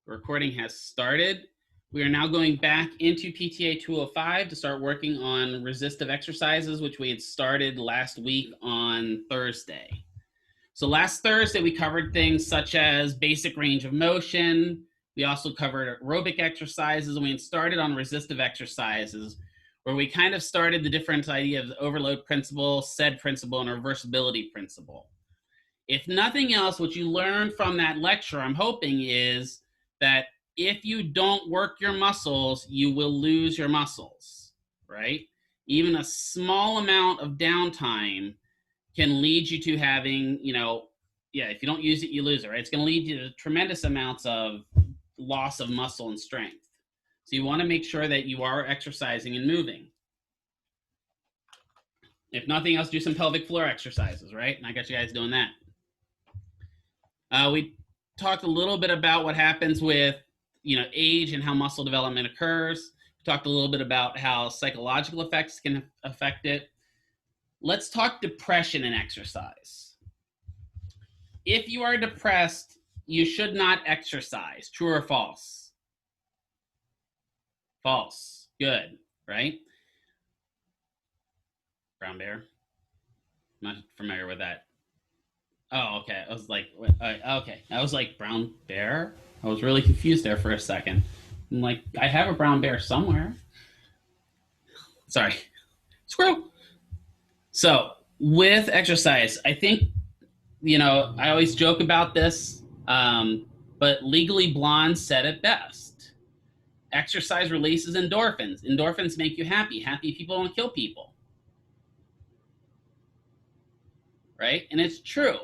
Recording has started. We are now going back into PTA205 to start working on resistive exercises, which we had started last week on Thursday. So last Thursday, we covered things such as basic range of motion. We also covered aerobic exercises, and we had started on resistive exercises, where we kind of started the different ideas of overload principle, SAID principle, and reversibility principle. If nothing else, what you learned from that lecture, I'm hoping, is that if you don't work your muscles, you will lose your muscles, right? Even a small amount of downtime can lead you to having, if you don't use it, you lose it, right? It's going to lead you to tremendous amounts of loss of muscle and strength. So you want to make sure that you are exercising and moving. If nothing else, do some pelvic floor exercises, right? And I got you guys doing that. We talked a little bit about what happens with, age and how muscle development occurs. We talked a little bit about how psychological effects can affect it. Let's talk depression and exercise. If you are depressed, you should not exercise. True or false? False. Good, right? Brown bear? I'm not familiar with that. Oh, okay. I was like, okay. I was like, brown bear? I was really confused there for a second. I'm like, I have a brown bear somewhere. Sorry. Squirrel. So with exercise, I think, I always joke about this, but Legally Blonde said it best. Exercise releases endorphins. Endorphins make you happy. Happy people don't kill people. Right? And it's true.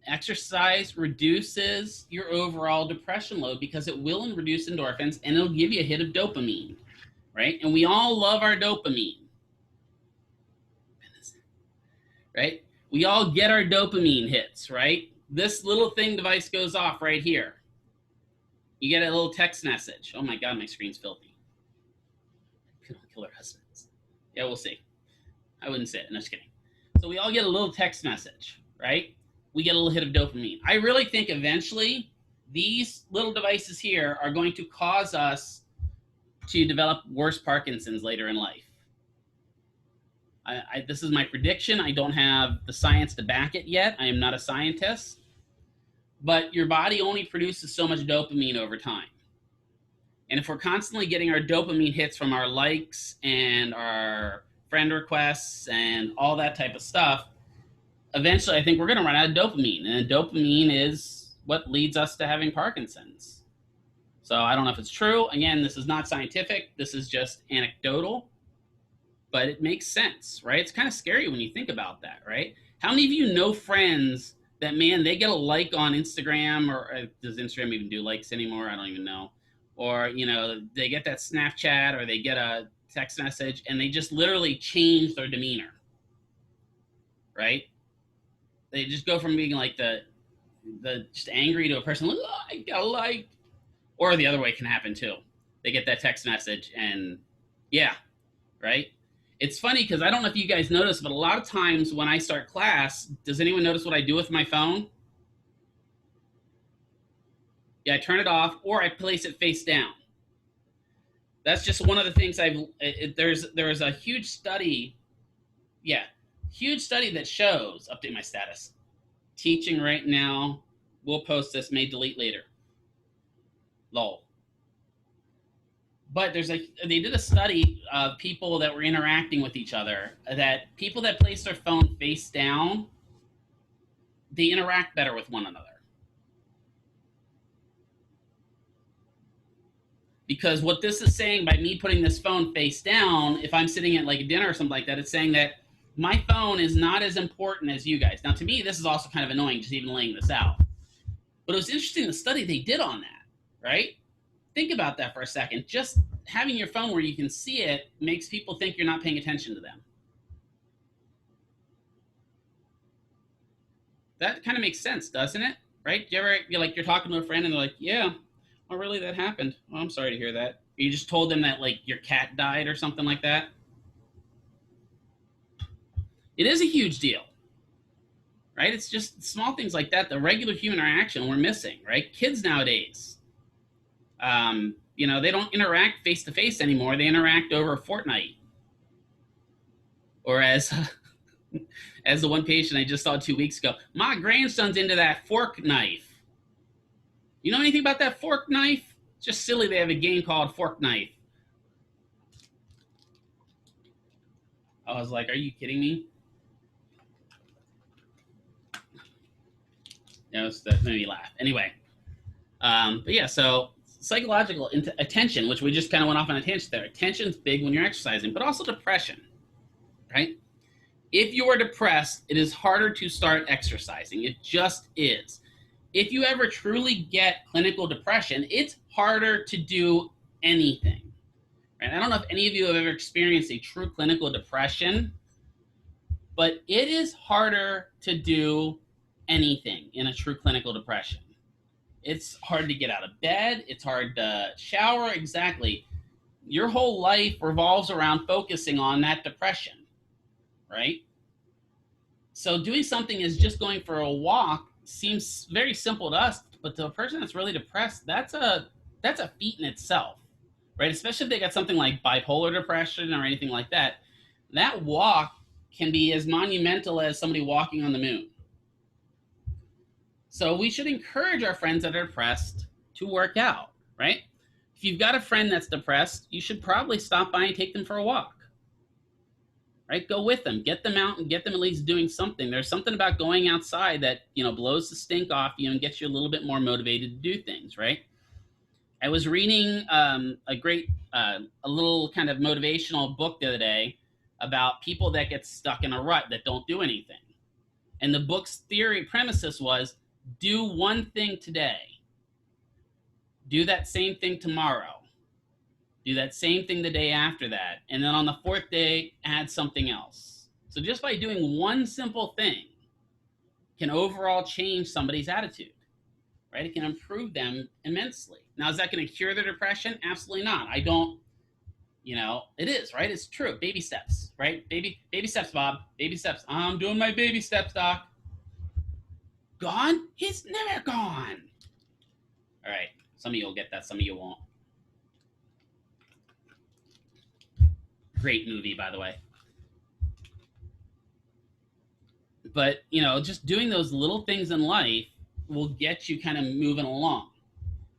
Exercise reduces your overall depression load because it will reduce endorphins and it'll give you a hit of dopamine, right? And we all love our dopamine, right? We all get our dopamine hits, right? This little thing device goes off right here. You get a little text message. Oh my God, my screen's filthy. Kill our husbands. Yeah, we'll see. I wouldn't say it. No, just kidding. So we all get a little text message, right? We get a little hit of dopamine. I really think eventually these little devices here are going to cause us to develop worse Parkinson's later in life. This is my prediction. I don't have the science to back it yet. I am not a scientist. But your body only produces so much dopamine over time. And if we're constantly getting our dopamine hits from our likes and our friend requests and all that type of stuff, eventually I think we're going to run out of dopamine. And dopamine is what leads us to having Parkinson's. So I don't know if it's true. Again, this is not scientific. This is just anecdotal. But it makes sense, right? It's kind of scary when you think about that, right? How many of you know friends that, man, they get a like on Instagram, or does Instagram even do likes anymore? I don't even know. Or, they get that Snapchat or they get a text message and they just literally change their demeanor, right? They just go from being like the just angry to a person, like, oh, I got a like. Or the other way can happen too. They get that text message and yeah, right? It's funny because I don't know if you guys notice, but a lot of times when I start class, does anyone notice what I do with my phone? Yeah, I turn it off or I place it face down. That's just one of the things there's a huge study. Yeah, huge study that shows, update my status. Teaching right now. We'll post this, may delete later. Lol. But they did a study of people that were interacting with each other, that people that place their phone face down, they interact better with one another. Because what this is saying by me putting this phone face down, if I'm sitting at like a dinner or something like that, it's saying that my phone is not as important as you guys. Now, to me, this is also kind of annoying, just even laying this out. But it was interesting, the study they did on that, right? Think about that for a second. Just having your phone where you can see it makes people think you're not paying attention to them. That kind of makes sense, doesn't it? Right? You ever, you're talking to a friend and they're like, yeah, oh, really, that happened? Oh, I'm sorry to hear that. You just told them that like your cat died or something like that. It is a huge deal, right? It's just small things like that. The regular human interaction we're missing, right? Kids nowadays, You know, they don't interact face to face anymore. They interact over Fortnite. Or as the one patient I just saw 2 weeks ago, my grandson's into that fork knife. You know anything about that fork knife? It's just silly they have a game called Fork Knife. I was like, are you kidding me? That made me laugh. Anyway, but yeah, so psychological attention, which we just kind of went off on a tangent there. Attention's big when you're exercising, but also depression, right? If you are depressed, it is harder to start exercising. It just is. If you ever truly get clinical depression, it's harder to do anything. Right? I don't know if any of you have ever experienced a true clinical depression, but it is harder to do anything in a true clinical depression. It's hard to get out of bed. It's hard to shower. Exactly. Your whole life revolves around focusing on that depression, right? So doing something is just going for a walk seems very simple to us, but to a person that's really depressed, that's a feat in itself, right? Especially if they got something like bipolar depression or anything like that. That walk can be as monumental as somebody walking on the moon. So we should encourage our friends that are depressed to work out, right? If you've got a friend that's depressed, you should probably stop by and take them for a walk, right? Go with them, get them out and get them at least doing something. There's something about going outside that, you know, blows the stink off you and gets you a little bit more motivated to do things, right? I was reading a little kind of motivational book the other day about people that get stuck in a rut that don't do anything. And the book's theory premises was, do one thing today. Do that same thing tomorrow. Do that same thing the day after that. And then on the fourth day, add something else. So just by doing one simple thing can overall change somebody's attitude, right? It can improve them immensely. Now, is that going to cure their depression? Absolutely not. I don't, you know, it is, right? It's true. Baby steps, right? Baby steps, Bob. Baby steps. I'm doing my baby steps, Doc. Gone? He's never gone. All right. Some of you will get that. Some of you won't. Great movie, by the way. But, you know, just doing those little things in life will get you kind of moving along.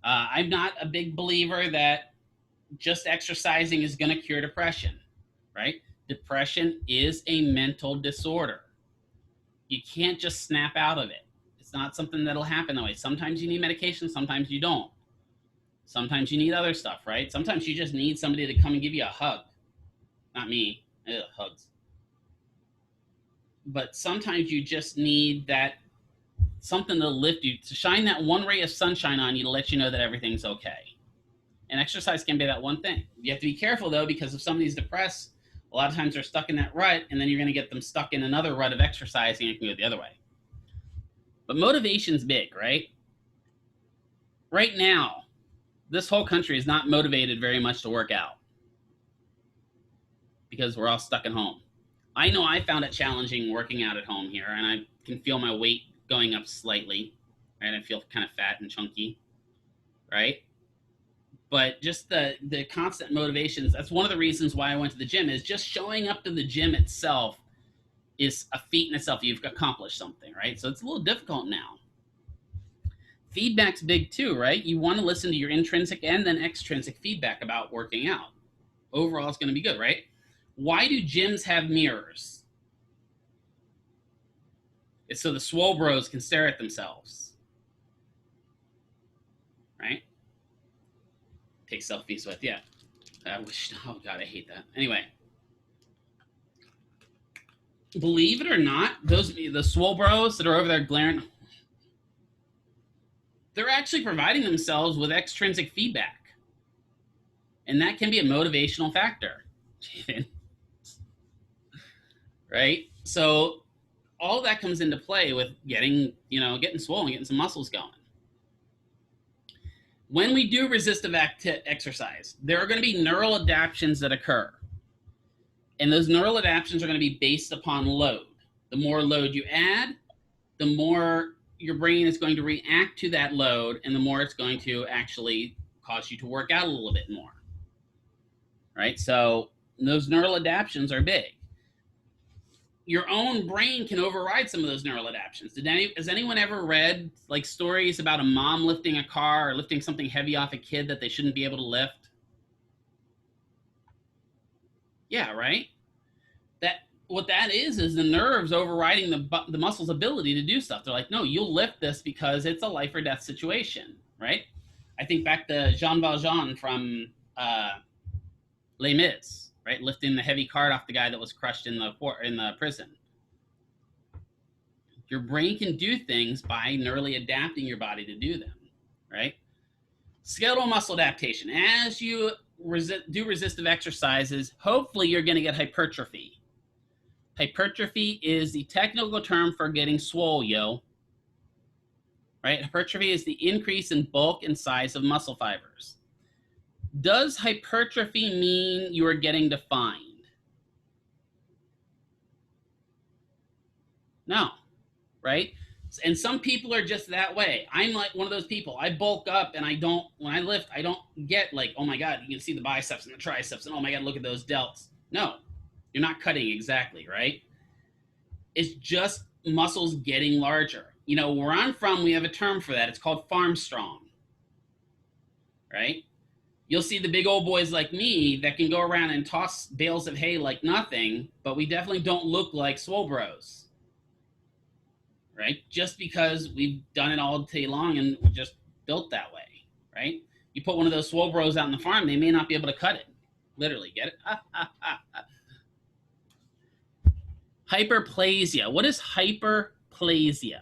I'm not a big believer that just exercising is going to cure depression, right? Depression is a mental disorder. You can't just snap out of it. It's not something that'll happen that way. Sometimes you need medication, sometimes you don't. Sometimes you need other stuff, right? Sometimes you just need somebody to come and give you a hug. Not me. Ugh, hugs. But sometimes you just need that something to lift you, to shine that one ray of sunshine on you to let you know that everything's okay. And exercise can be that one thing. You have to be careful, though, because if somebody's depressed, a lot of times they're stuck in that rut, and then you're going to get them stuck in another rut of exercising, and it can go the other way. But motivation's big, right? Right now, this whole country is not motivated very much to work out because we're all stuck at home. I know I found it challenging working out at home here, and I can feel my weight going up slightly, right? I feel kind of fat and chunky, right? But just the constant motivations, that's one of the reasons why I went to the gym, is just showing up to the gym itself is a feat in itself. You've accomplished something, right? So it's a little difficult now. Feedback's big too, right? You want to listen to your intrinsic and then extrinsic feedback about working out. Overall, it's going to be good, right? Why do gyms have mirrors? It's so the swole bros can stare at themselves, right? Take selfies with, yeah. Oh God, I hate that. Anyway, believe it or not, the swole bros that are over there glaring, they're actually providing themselves with extrinsic feedback. And that can be a motivational factor. Right? So all that comes into play with getting swollen, getting some muscles going. When we do resistive exercise, there are going to be neural adaptations that occur. And those neural adaptations are going to be based upon load. The more load you add, the more your brain is going to react to that load, and the more it's going to actually cause you to work out a little bit more, right? So those neural adaptations are big. Your own brain can override some of those neural adaptations. Has anyone ever read like stories about a mom lifting a car or lifting something heavy off a kid that they shouldn't be able to lift? Yeah, right? What that is the nerves overriding the muscle's ability to do stuff. They're like, no, you'll lift this because it's a life or death situation, right? I think back to Jean Valjean from Les Mis, right? Lifting the heavy cart off the guy that was crushed in the prison. Your brain can do things by neurally adapting your body to do them, right? Skeletal muscle adaptation. As you do resistive exercises, hopefully you're going to get hypertrophy. Hypertrophy is the technical term for getting swole, yo. Right? Hypertrophy is the increase in bulk and size of muscle fibers. Does hypertrophy mean you are getting defined? No, right? And some people are just that way. I'm like one of those people. I bulk up and when I lift, I don't get like, oh my God, you can see the biceps and the triceps and oh my God, look at those delts. No, you're not cutting exactly, right? It's just muscles getting larger. You know, where I'm from, we have a term for that. It's called farm strong, right? You'll see the big old boys like me that can go around and toss bales of hay like nothing, but we definitely don't look like swole bros, right? Just because we've done it all day long and we're just built that way, right? You put one of those swole bros out in the farm, they may not be able to cut it. Literally, get it? Hyperplasia. What is hyperplasia?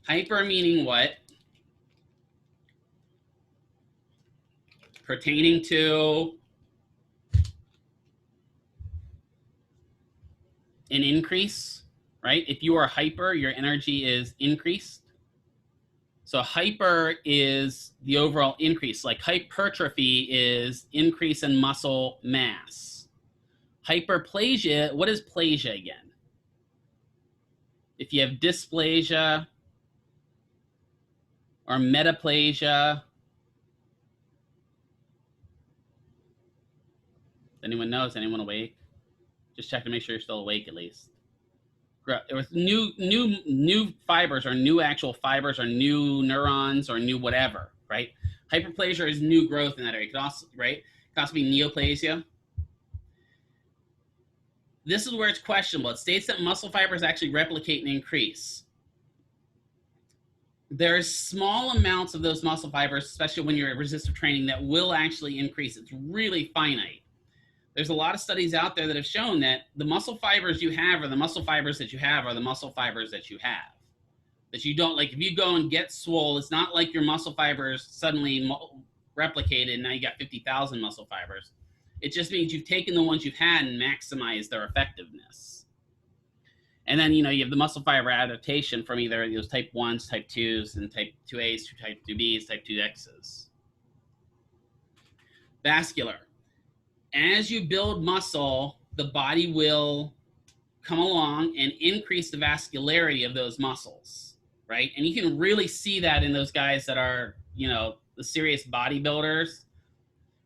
Hyper meaning what? Pertaining to an increase, right? If you are hyper, your energy is increased. So hyper is the overall increase. Like hypertrophy is increase in muscle mass. Hyperplasia, what is plasia again? If you have dysplasia or metaplasia, anyone know? Is anyone awake? Just check to make sure you're still awake at least. With new fibers or new actual fibers or new neurons or new whatever, right? Hyperplasia is new growth in that area. It could also, right? It could also be neoplasia. This is where it's questionable. It states that muscle fibers actually replicate and increase. There's small amounts of those muscle fibers, especially when you're at resistive training, that will actually increase. It's really finite. There's a lot of studies out there that have shown that the muscle fibers you have are the muscle fibers that you have are the muscle fibers that you have. That you don't, like if you go and get swole, it's not like your muscle fibers suddenly replicated and now you got 50,000 muscle fibers. It just means you've taken the ones you've had and maximized their effectiveness. And then, you know, you have the muscle fiber adaptation from either those type 1s, type 2s, and type 2As, type 2Bs, type 2Xs. Vascular. As you build muscle, the body will come along and increase the vascularity of those muscles, right? And you can really see that in those guys that are, you know, the serious bodybuilders,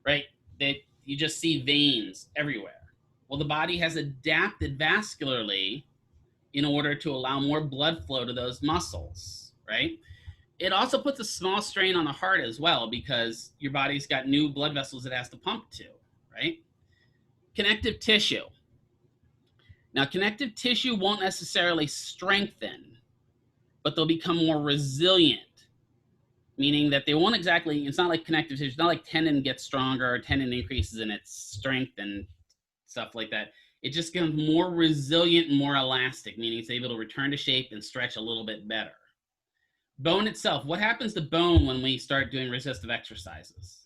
right? You just see veins everywhere. Well, the body has adapted vascularly in order to allow more blood flow to those muscles, right? It also puts a small strain on the heart as well because your body's got new blood vessels it has to pump to, right? Connective tissue. Now, connective tissue won't necessarily strengthen, but they'll become more resilient, meaning that they won't exactly, it's not like connective tissue, it's not like tendon gets stronger or tendon increases in its strength and stuff like that. It just becomes more resilient and more elastic, meaning it's able to return to shape and stretch a little bit better. Bone itself, what happens to bone when we start doing resistive exercises?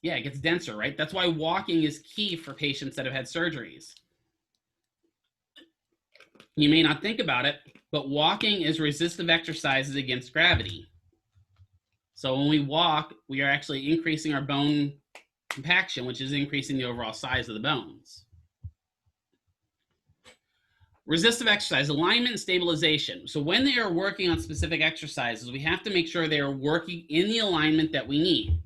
Yeah, it gets denser, right? That's why walking is key for patients that have had surgeries. You may not think about it, but walking is resistive exercises against gravity. So when we walk, we are actually increasing our bone compaction, which is increasing the overall size of the bones. Resistive exercise, alignment and stabilization. So when they are working on specific exercises, we have to make sure they are working in the alignment that we need.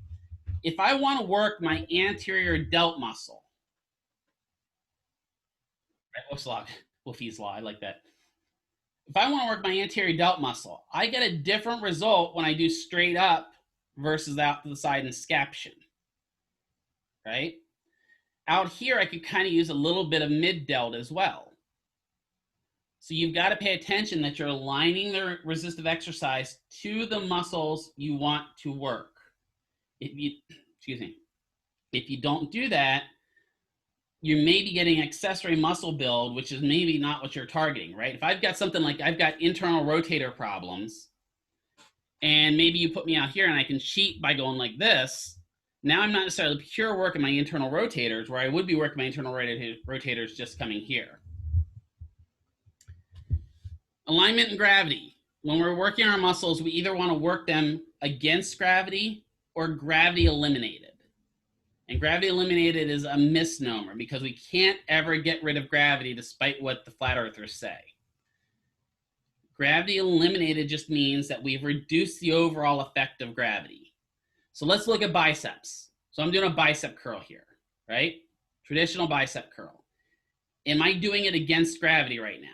If I want to work my anterior delt muscle, right? Wolfie's law, I like that. If I want to work my anterior delt muscle, I get a different result when I do straight up versus out to the side and scaption, right? Out here, I could kind of use a little bit of mid delt as well. So you've got to pay attention that you're aligning the resistive exercise to the muscles you want to work. If you don't do that, you may be getting accessory muscle build, which is maybe not what you're targeting, right? If I've got something like I've got internal rotator problems, and maybe you put me out here and I can cheat by going like this, now I'm not necessarily pure working my internal rotators, where I would be working my internal rotators just coming here. Alignment and gravity. When we're working our muscles, we either want to work them against gravity or gravity eliminated. And gravity eliminated is a misnomer because we can't ever get rid of gravity despite what the flat earthers say. Gravity eliminated just means that we've reduced the overall effect of gravity. So let's look at biceps. So I'm doing a bicep curl here, right? Traditional bicep curl. Am I doing it against gravity right now?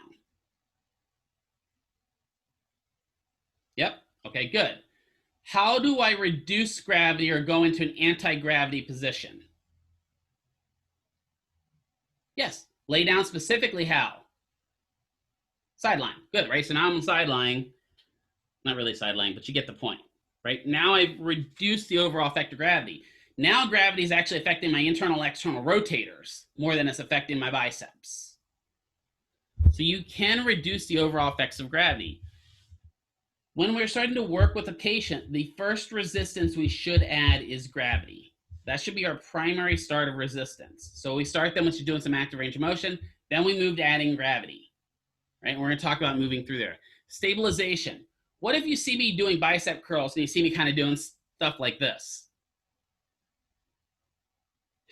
Yep, okay, good. How do I reduce gravity or go into an anti-gravity position? Yes, lay down specifically how? Sideline, good, right? So now I'm sideline, not really sideline, but you get the point, right? Now I've reduced the overall effect of gravity. Now gravity is actually affecting my internal external rotators more than it's affecting my biceps. So you can reduce the overall effects of gravity. When we're starting to work with a patient, the first resistance we should add is gravity. That should be our primary start of resistance. So we start them with doing some active range of motion, then we move to adding gravity, right? And we're gonna talk about moving through there. Stabilization. What if you see me doing bicep curls and you see me kind of doing stuff like this?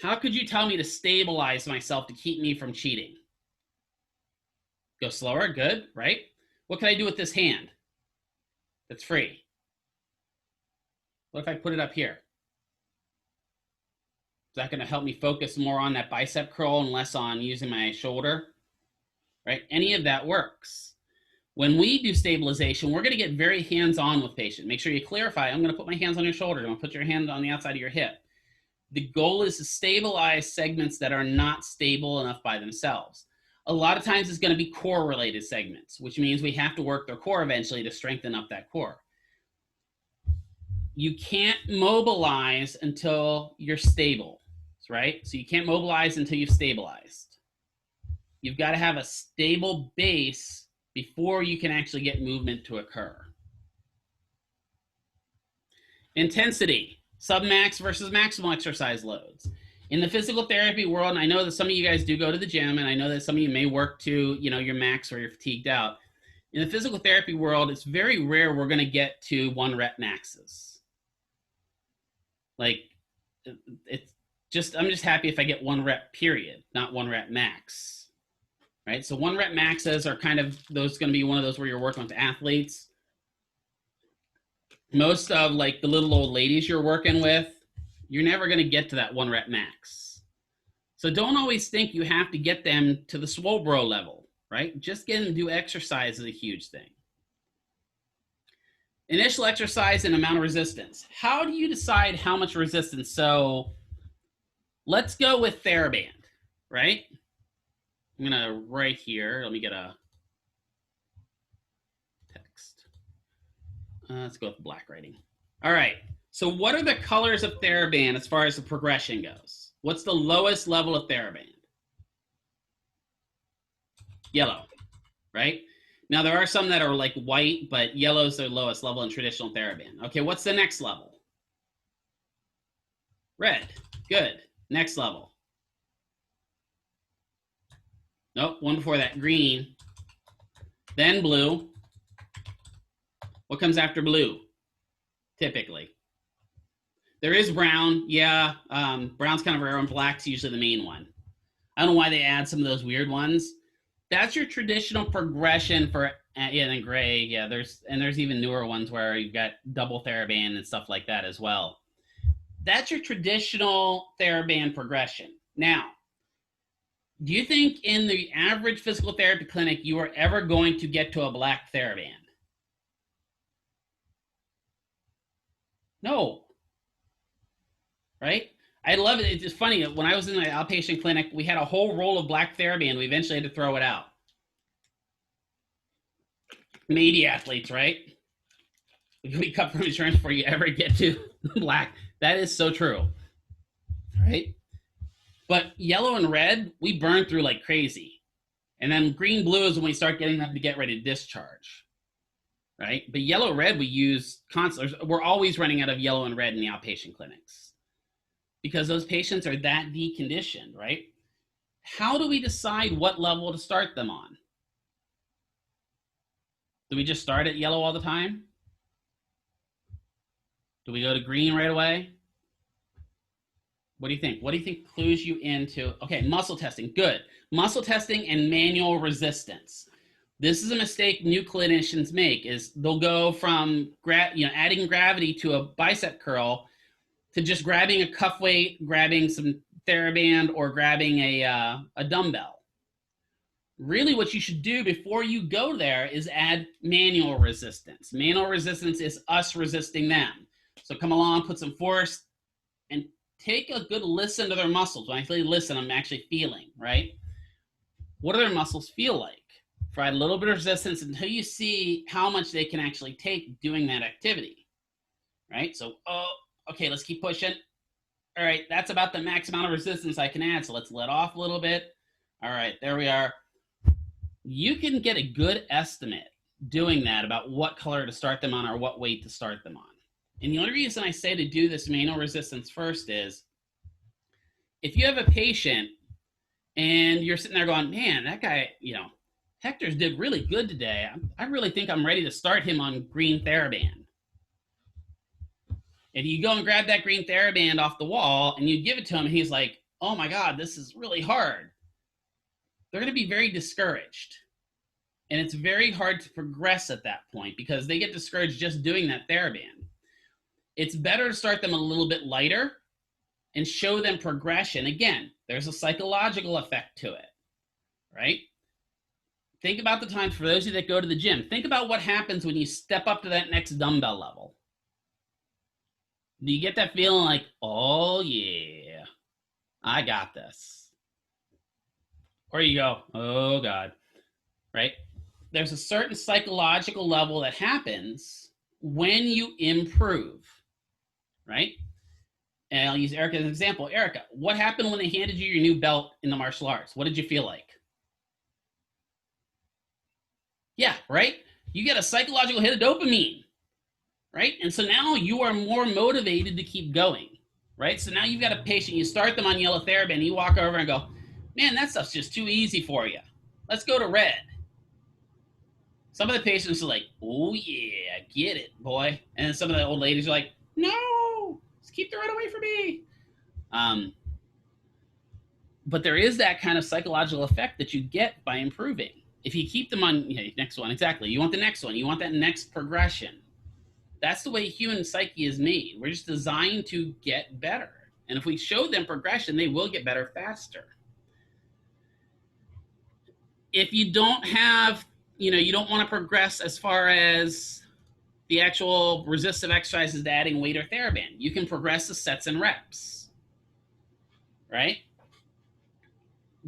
How could you tell me to stabilize myself to keep me from cheating? Go slower, good, right? What can I do with this hand? That's free. What if I put it up here? Is that going to help me focus more on that bicep curl and less on using my shoulder? Right? Any of that works. When we do stabilization, we're going to get very hands-on with patient. Make sure you clarify, I'm going to put my hands on your shoulder. I'm going to put your hand on the outside of your hip. The goal is to stabilize segments that are not stable enough by themselves. A lot of times it's going to be core-related segments, which means we have to work their core eventually to strengthen up that core. You can't mobilize until you're stable, right? So you can't mobilize until you've stabilized. You've got to have a stable base before you can actually get movement to occur. Intensity, submax versus maximal exercise loads. In the physical therapy world, and I know that some of you guys do go to the gym, and I know that some of you may work to, your max or you're fatigued out. In the physical therapy world, it's very rare we're going to get to 1 rep maxes. Like, I'm just happy if I get 1 rep period, not 1 rep max, right? So 1 rep maxes are kind of, those going to be one of those where you're working with athletes. Most of like the little old ladies you're working with, you're never going to get to that 1 rep max. So don't always think you have to get them to the swole bro level, right? Just getting them to do exercise is a huge thing. Initial exercise and amount of resistance. How do you decide how much resistance? So let's go with TheraBand, right? I'm going to write here. Let me get a text. Let's go with black writing. All right. So what are the colors of TheraBand as far as the progression goes? What's the lowest level of TheraBand? Yellow, right? Now there are some that are like white, but yellow is their lowest level in traditional TheraBand. Okay, what's the next level? Red, good. Next level. Nope, one before that, green. Then blue. What comes after blue, typically? There is brown, yeah. Brown's kind of rare, and black's usually the main one. I don't know why they add some of those weird ones. That's your traditional progression for, yeah, and gray. Yeah, there's even newer ones where you've got double TheraBand and stuff like that as well. That's your traditional TheraBand progression. Now, do you think in the average physical therapy clinic you are ever going to get to a black TheraBand? No. Right? I love it. It's just funny. When I was in the outpatient clinic, we had a whole roll of black TheraBand. We eventually had to throw it out. Maybe athletes, right? We cut from insurance before you ever get to black. That is so true. Right? But yellow and red, we burn through like crazy. And then green, blue is when we start getting them to get ready to discharge. Right? But yellow, red, we use constantly. We're always running out of yellow and red in the outpatient clinics because those patients are that deconditioned, right? How do we decide what level to start them on? Do we just start at yellow all the time? Do we go to green right away? What do you think? What do you think clues you into? Okay, muscle testing. Good. Muscle testing and manual resistance. This is a mistake new clinicians make, is they'll go from adding gravity to a bicep curl to just grabbing a cuff weight, grabbing some TheraBand, or grabbing a dumbbell. Really what you should do before you go there is add manual resistance. Manual resistance is us resisting them. So come along, put some force, and take a good listen to their muscles. When I say listen, I'm actually feeling, right? What do their muscles feel like? Provide a little bit of resistance until you see how much they can actually take doing that activity, right? So, okay, let's keep pushing. All right, that's about the max amount of resistance I can add. So let's let off a little bit. All right, there we are. You can get a good estimate doing that about what color to start them on or what weight to start them on. And the only reason I say to do this manual resistance first is if you have a patient and you're sitting there going, man, that guy, Hector's did really good today. I really think I'm ready to start him on green TheraBand. And you go and grab that green TheraBand off the wall and you give it to him and he's like, oh my God, this is really hard. They're going to be very discouraged. And it's very hard to progress at that point because they get discouraged just doing that TheraBand. It's better to start them a little bit lighter and show them progression. Again, there's a psychological effect to it, right? Think about the times, for those of you that go to the gym, think about what happens when you step up to that next dumbbell level. Do you get that feeling like, oh yeah, I got this? Or you go, oh God, right? There's a certain psychological level that happens when you improve, right? And I'll use Erica as an example. Erica, what happened when they handed you your new belt in the martial arts? What did you feel like? Yeah, right? You get a psychological hit of dopamine, right? And so now you are more motivated to keep going, right? So now you've got a patient, you start them on yellow TheraBand, you walk over and go, man, that stuff's just too easy for you. Let's go to red. Some of the patients are like, oh yeah, get it, boy. And then some of the old ladies are like, no, just keep the red away from me. But there is that kind of psychological effect that you get by improving. If you keep them on, next one, exactly. You want the next one. You want that next progression. That's the way human psyche is made. We're just designed to get better. And if we show them progression, they will get better faster. If you don't have, you don't want to progress as far as the actual resistive exercises to adding weight or TheraBand, you can progress the sets and reps, right?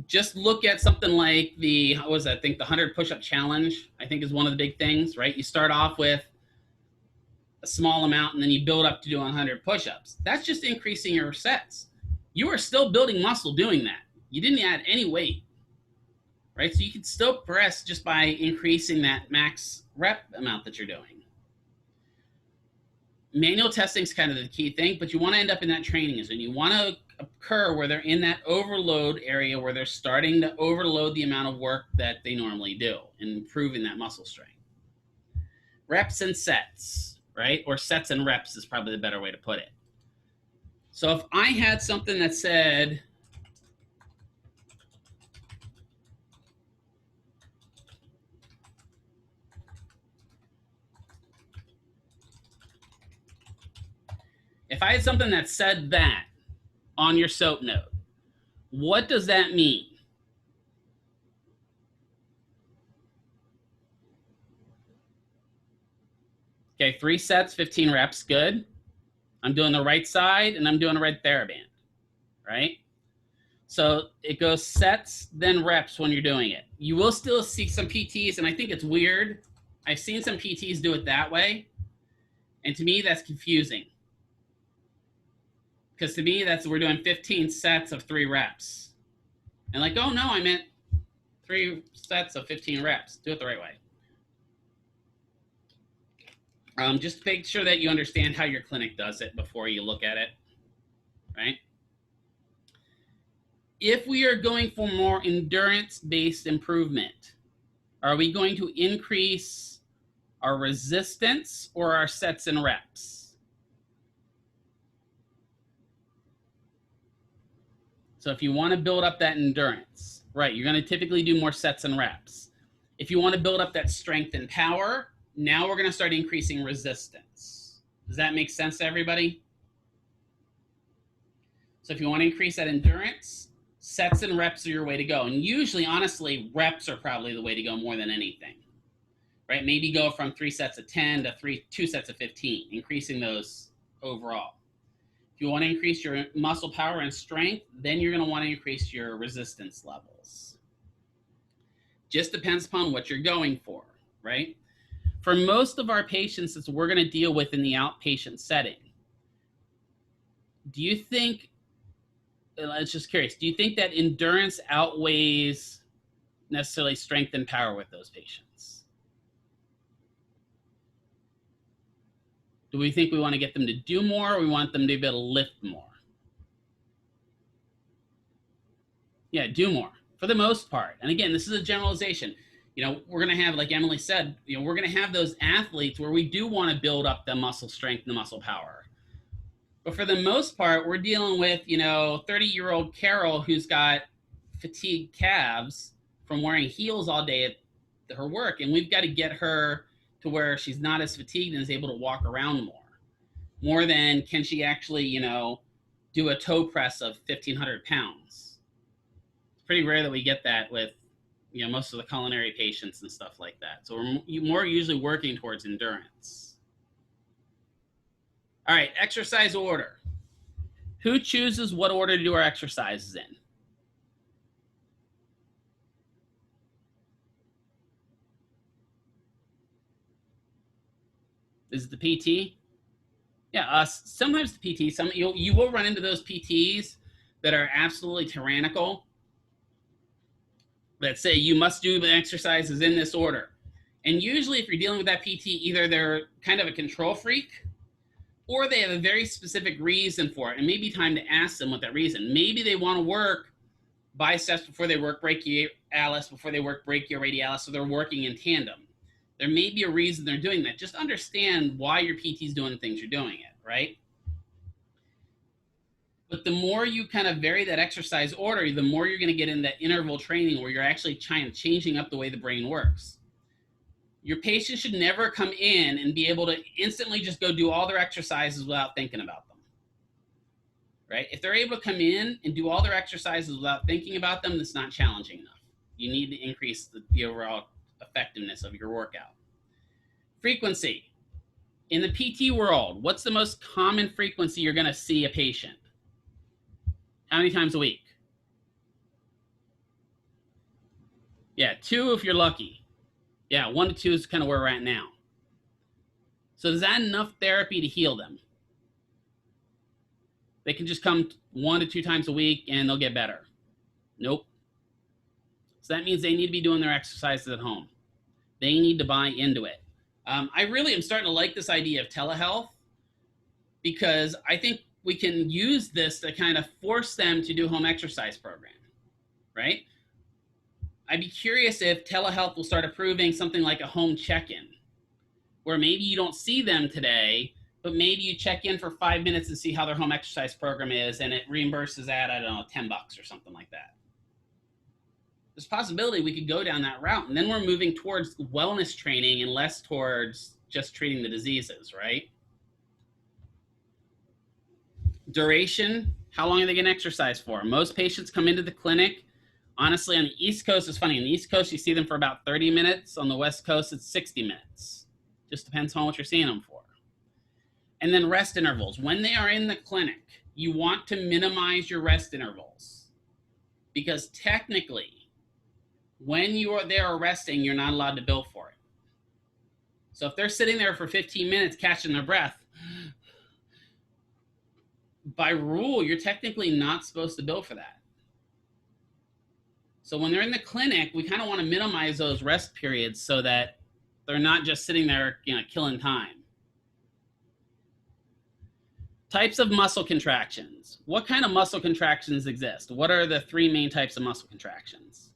Just look at something like the 100 push-up challenge, I think is one of the big things, right? You start off with a small amount and then you build up to do 100 push-ups. That's just increasing your sets. You are still building muscle doing that. You didn't add any weight, right? So you can still progress just by increasing that max rep amount that you're doing. Manual testing is kind of the key thing, but you want to end up in that training zone. You want to occur where they're in that overload area where they're starting to overload the amount of work that they normally do and improving that muscle strength. Reps and sets, right? Or sets and reps is probably the better way to put it. So if I had something that said, If I had something that said that on your SOAP note, what does that mean? Okay, 3 sets, 15 reps, good. I'm doing the right side and I'm doing the right TheraBand, right? So it goes sets, then reps when you're doing it. You will still see some PTs, and I think it's weird. I've seen some PTs do it that way, and to me, that's confusing. Because to me, we're doing 15 sets of 3 reps. And like, oh no, I meant 3 sets of 15 reps. Do it the right way. Just make sure that you understand how your clinic does it before you look at it, right? If we are going for more endurance-based improvement, are we going to increase our resistance or our sets and reps? So if you want to build up that endurance, right, you're going to typically do more sets and reps. If you want to build up that strength and power, now we're going to start increasing resistance. Does that make sense to everybody? So if you want to increase that endurance, sets and reps are your way to go. And usually, honestly, reps are probably the way to go more than anything, right? Maybe go from 3 sets of 10 to 2 sets of 15, increasing those overall. If you want to increase your muscle power and strength, then you're going to want to increase your resistance levels. Just depends upon what you're going for, right? For most of our patients that we're going to deal with in the outpatient setting, do you think, I'm just curious, do you think that endurance outweighs necessarily strength and power with those patients? Do we think we want to get them to do more, or we want them to be able to lift more? Yeah, do more for the most part. And again, this is a generalization. You know, we're going to have, like Emily said, you know, we're going to have those athletes where we do want to build up the muscle strength and the muscle power. But for the most part, we're dealing with, you know, 30-year-old Carol who's got fatigued calves from wearing heels all day at her work. And we've got to get her to where she's not as fatigued and is able to walk around more than can she actually, you know, do a toe press of 1,500 pounds. It's pretty rare that we get that with, you know, most of the culinary patients and stuff like that. So we're more usually working towards endurance. All right, exercise order. Who chooses what order to do our exercises in? Is it the PT? Yeah, sometimes the PT. You will run into those PTs that are absolutely tyrannical, that say you must do the exercises in this order. And usually if you're dealing with that PT, either they're kind of a control freak, or they have a very specific reason for it. And maybe time to ask them what that reason. Maybe they want to work biceps before they work brachialis, before they work brachioradialis, so they're working in tandem. There may be a reason they're doing that. Just understand why your PT is doing the things you're doing it, right? But the more you kind of vary that exercise order, the more you're going to get in that interval training where you're actually changing up the way the brain works. Your patient should never come in and be able to instantly just go do all their exercises without thinking about them, right? If they're able to come in and do all their exercises without thinking about them, that's not challenging enough. You need to increase the overall effectiveness of your workout. Frequency. In the PT world, what's the most common frequency you're going to see a patient? How many times a week? Yeah, 2 if you're lucky. Yeah, 1 to 2 is kind of where we're at now. So is that enough therapy to heal them? They can just come 1 to 2 times a week and they'll get better. Nope. So that means they need to be doing their exercises at home. They need to buy into it. I really am starting to like this idea of telehealth, because I think we can use this to kind of force them to do home exercise program, right? I'd be curious if telehealth will start approving something like a home check-in, where maybe you don't see them today, but maybe you check in for 5 minutes and see how their home exercise program is, and it reimburses at, I don't know, $10 or something like that. There's a possibility we could go down that route, and then we're moving towards wellness training and less towards just treating the diseases, right? Duration, how long are they going to exercise for? Most patients come into the clinic. Honestly, on the East Coast, it's funny. On the East Coast, you see them for about 30 minutes. On the West Coast, it's 60 minutes. Just depends on what you're seeing them for. And then rest intervals. When they are in the clinic, you want to minimize your rest intervals. Because technically, when you are there resting, you're not allowed to bill for it. So if they're sitting there for 15 minutes catching their breath, by rule, you're technically not supposed to bill for that. So when they're in the clinic, we kind of want to minimize those rest periods so that they're not just sitting there, killing time. Types of muscle contractions. What kind of muscle contractions exist? What are the three main types of muscle contractions?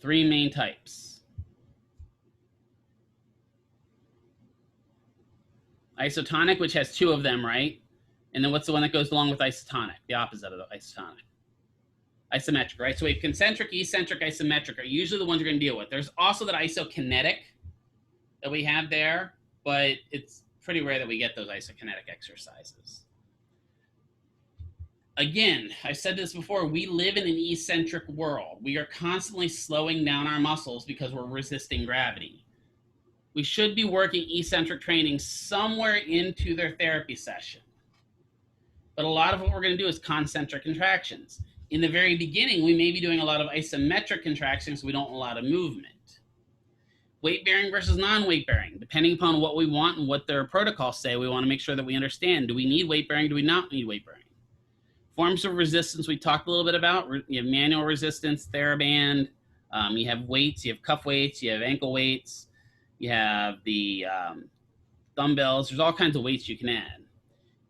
Three main types. Isotonic, which has two of them, right? And then what's the one that goes along with isotonic? The opposite of the isotonic. Isometric, right? So we have concentric, eccentric, isometric are usually the ones you're going to deal with. There's also that isokinetic that we have there, but it's pretty rare that we get those isokinetic exercises. Again, I've said this before, we live in an eccentric world. We are constantly slowing down our muscles because we're resisting gravity. We should be working eccentric training somewhere into their therapy session. But a lot of what we're going to do is concentric contractions. In the very beginning, we may be doing a lot of isometric contractions, so we don't allow the movement. Weight bearing versus non-weight bearing, depending upon what we want and what their protocols say, we want to make sure that we understand. Do we need weight bearing? Do we not need weight bearing? Forms of resistance we talked a little bit about. You have manual resistance, TheraBand. You have weights. You have cuff weights. You have ankle weights. You have the dumbbells. There's all kinds of weights you can add.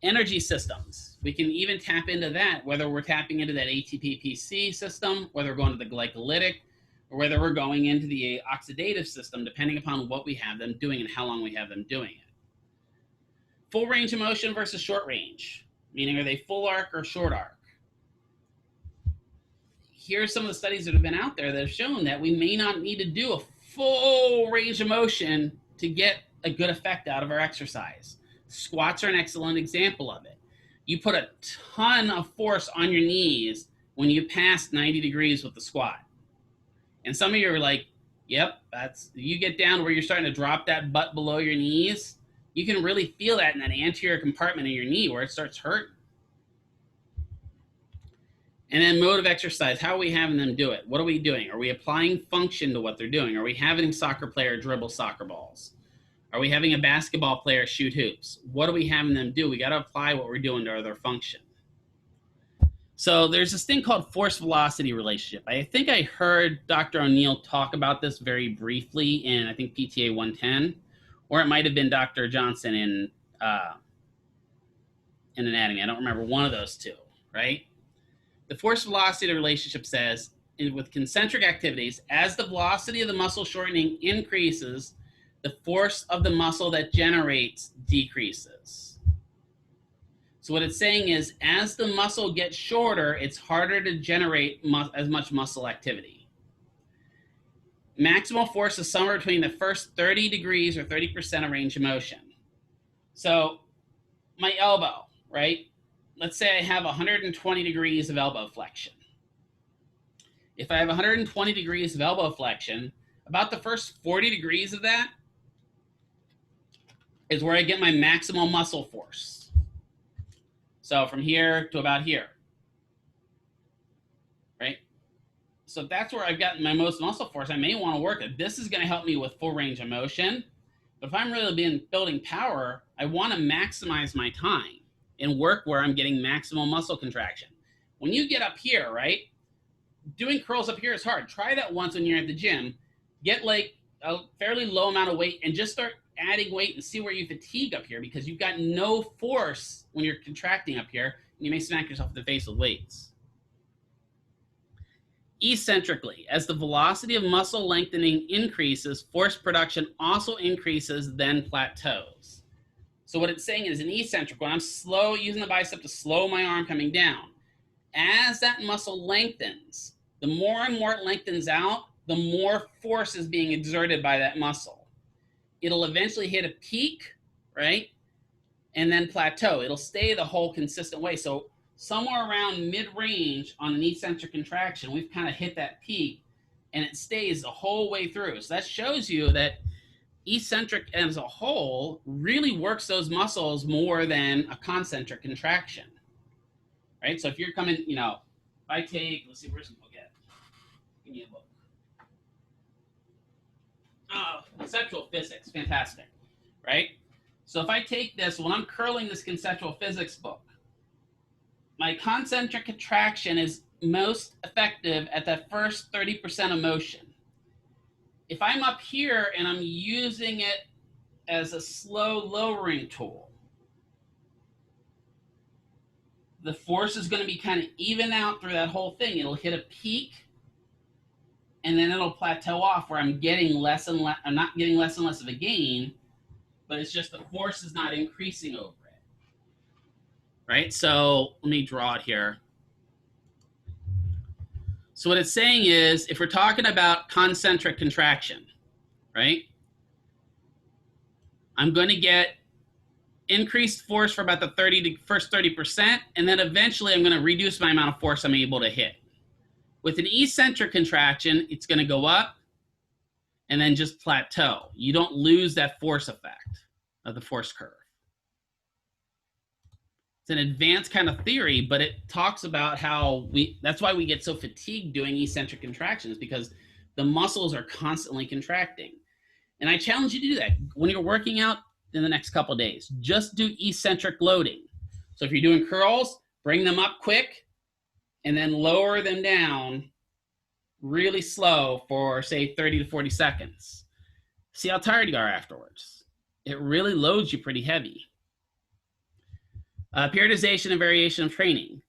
Energy systems. We can even tap into that, whether we're tapping into that ATP-PC system, whether we're going to the glycolytic, or whether we're going into the oxidative system, depending upon what we have them doing and how long we have them doing it. Full range of motion versus short range, meaning are they full arc or short arc? Here's some of the studies that have been out there that have shown that we may not need to do a full range of motion to get a good effect out of our exercise. Squats are an excellent example of it. You put a ton of force on your knees when you pass 90 degrees with the squat. And some of you are like, yep, you get down where you're starting to drop that butt below your knees, you can really feel that in that anterior compartment of your knee where it starts hurting. And then mode of exercise, how are we having them do it? What are we doing? Are we applying function to what they're doing? Are we having a soccer player dribble soccer balls? Are we having a basketball player shoot hoops? What are we having them do? We got to apply what we're doing to their function. So there's this thing called force-velocity relationship. I think I heard Dr. O'Neill talk about this very briefly in, I think, PTA205, or it might have been Dr. Johnson in anatomy. I don't remember, one of those two, right? The force-velocity relationship says, with concentric activities, as the velocity of the muscle shortening increases, the force of the muscle that generates decreases. So what it's saying is, as the muscle gets shorter, it's harder to generate as much muscle activity. Maximal force is somewhere between the first 30 degrees or 30% of range of motion. So my elbow, right? Let's say I have 120 degrees of elbow flexion. If I have 120 degrees of elbow flexion, about the first 40 degrees of that is where I get my maximal muscle force. So from here to about here, right? So that's where I've gotten my most muscle force. I may want to work it. This is going to help me with full range of motion. But if I'm really building power, I want to maximize my time and work where I'm getting maximal muscle contraction. When you get up here, right? Doing curls up here is hard. Try that once when you're at the gym. Get like a fairly low amount of weight and just start adding weight and see where you fatigue up here, because you've got no force when you're contracting up here, and you may smack yourself in the face with weights. Eccentrically, as the velocity of muscle lengthening increases, force production also increases, then plateaus. So what it's saying is, in eccentric, when I'm using the bicep to slow my arm coming down, as that muscle lengthens, the more and more it lengthens out, the more force is being exerted by that muscle. it'll eventually hit a peak, right? And then plateau. It'll stay the whole consistent way. So somewhere around mid-range on an eccentric contraction, we've kind of hit that peak, and it stays the whole way through. So that shows you that eccentric as a whole really works those muscles more than a concentric contraction, right? So if you're coming, you know, if I take, let's see, where's the book at? Give me a book. Oh, conceptual physics, fantastic, right? So if I take this, when I'm curling this conceptual physics book, my concentric contraction is most effective at that first 30% of motion. If I'm up here and I'm using it as a slow lowering tool, the force is going to be kind of even out through that whole thing. It'll hit a peak, and then it'll plateau off where I'm getting less and less. I'm not getting less and less of a gain, but it's just the force is not increasing over it, right? So let me draw it here. So what it's saying is, if we're talking about concentric contraction, right, I'm going to get increased force for about the first 30%, and then eventually I'm going to reduce my amount of force I'm able to hit. With an eccentric contraction, it's going to go up and then just plateau. You don't lose that force effect of the force curve. It's an advanced kind of theory, but it talks about how that's why we get so fatigued doing eccentric contractions, because the muscles are constantly contracting. And I challenge you to do that. When you're working out in the next couple of days, just do eccentric loading. So if you're doing curls, bring them up quick and then lower them down really slow for, say, 30 to 40 seconds. See how tired you are afterwards. It really loads you pretty heavy. Periodization and variation of training.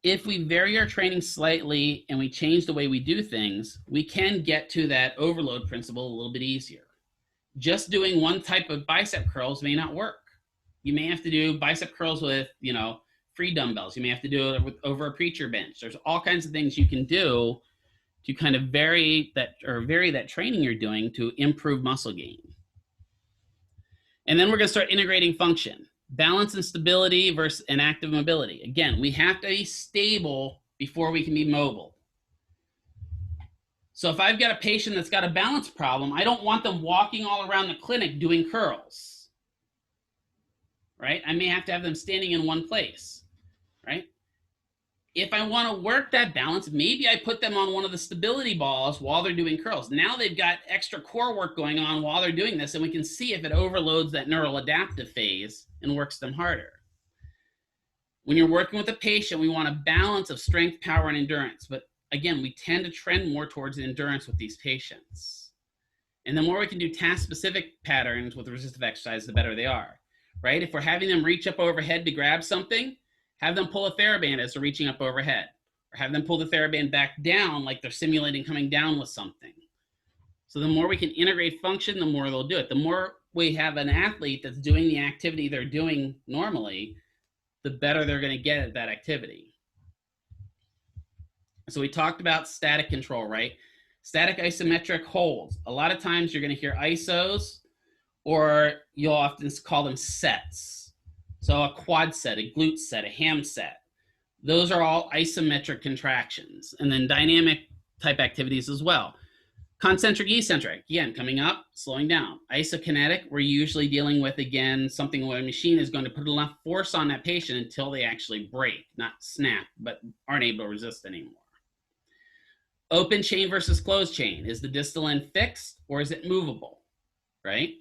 If we vary our training slightly and we change the way we do things, we can get to that overload principle a little bit easier. Just doing one type of bicep curls may not work. You may have to do bicep curls with, you know, free dumbbells. You may have to do it over a preacher bench. There's all kinds of things you can do to kind of vary that training you're doing to improve muscle gain. And then we're going to start integrating function. Balance and stability versus an active mobility. Again, we have to be stable before we can be mobile. So if I've got a patient that's got a balance problem, I don't want them walking all around the clinic doing curls, right? I may have to have them standing in one place, right? If I want to work that balance, maybe I put them on one of the stability balls while they're doing curls. Now they've got extra core work going on while they're doing this, and we can see if it overloads that neural adaptive phase and works them harder. When you're working with a patient, we want a balance of strength, power, and endurance. But again, we tend to trend more towards endurance with these patients. And the more we can do task-specific patterns with resistive exercise, the better they are, right? If we're having them reach up overhead to grab something, have them pull a TheraBand as they're reaching up overhead, or have them pull the TheraBand back down like they're simulating coming down with something. So the more we can integrate function, the more they'll do it. The more we have an athlete that's doing the activity they're doing normally, the better they're going to get at that activity. So we talked about static control, right? Static isometric holds. A lot of times you're going to hear isos, or you'll often call them sets. So a quad set, a glute set, a ham set. Those are all isometric contractions. And then dynamic type activities as well. Concentric, eccentric, again, coming up, slowing down. Isokinetic, we're usually dealing with, again, something where a machine is going to put enough force on that patient until they actually break, not snap, but aren't able to resist anymore. Open chain versus closed chain. Is the distal end fixed or is it movable, right?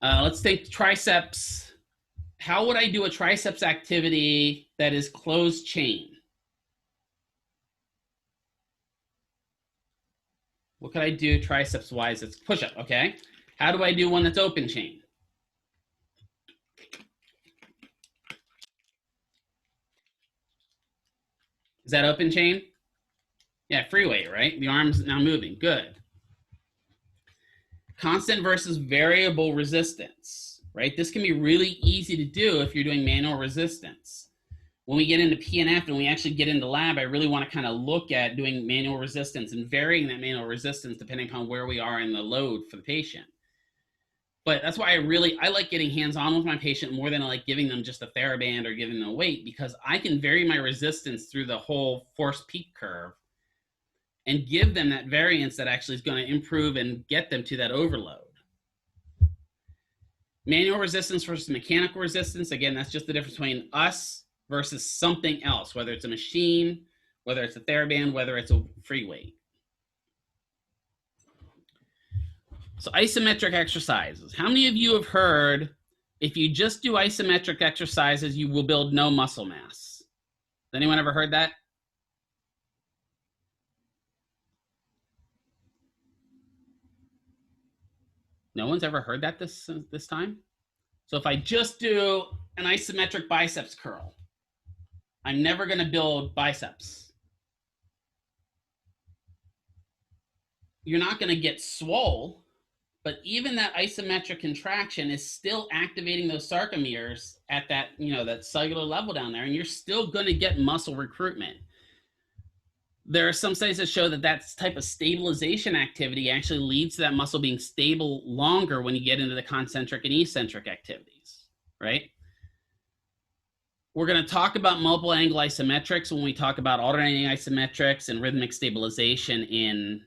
Let's think triceps. How would I do a triceps activity that is closed chain? What could I do triceps-wise? It's push-up, okay? How do I do one that's open chain? Is that open chain? Yeah, free weight, right? The arm's now moving, good. Constant versus variable resistance, right? This can be really easy to do if you're doing manual resistance. When we get into PNF and we actually get into lab, I really want to kind of look at doing manual resistance and varying that manual resistance depending upon where we are in the load for the patient. But that's why I like getting hands-on with my patient more than I like giving them just a TheraBand or giving them a weight, because I can vary my resistance through the whole force peak curve and give them that variance that actually is going to improve and get them to that overload. Manual resistance versus mechanical resistance, again, that's just the difference between us versus something else, whether it's a machine, whether it's a TheraBand, whether it's a free weight. So isometric exercises. How many of you have heard if you just do isometric exercises, you will build no muscle mass? Has anyone ever heard that? No one's ever heard that this time? So if I just do an isometric biceps curl, I'm never going to build biceps. You're not going to get swole, but even that isometric contraction is still activating those sarcomeres at that, that cellular level down there, and you're still going to get muscle recruitment. There are some studies that show that that type of stabilization activity actually leads to that muscle being stable longer when you get into the concentric and eccentric activities, right? We're going to talk about multiple angle isometrics when we talk about alternating isometrics and rhythmic stabilization in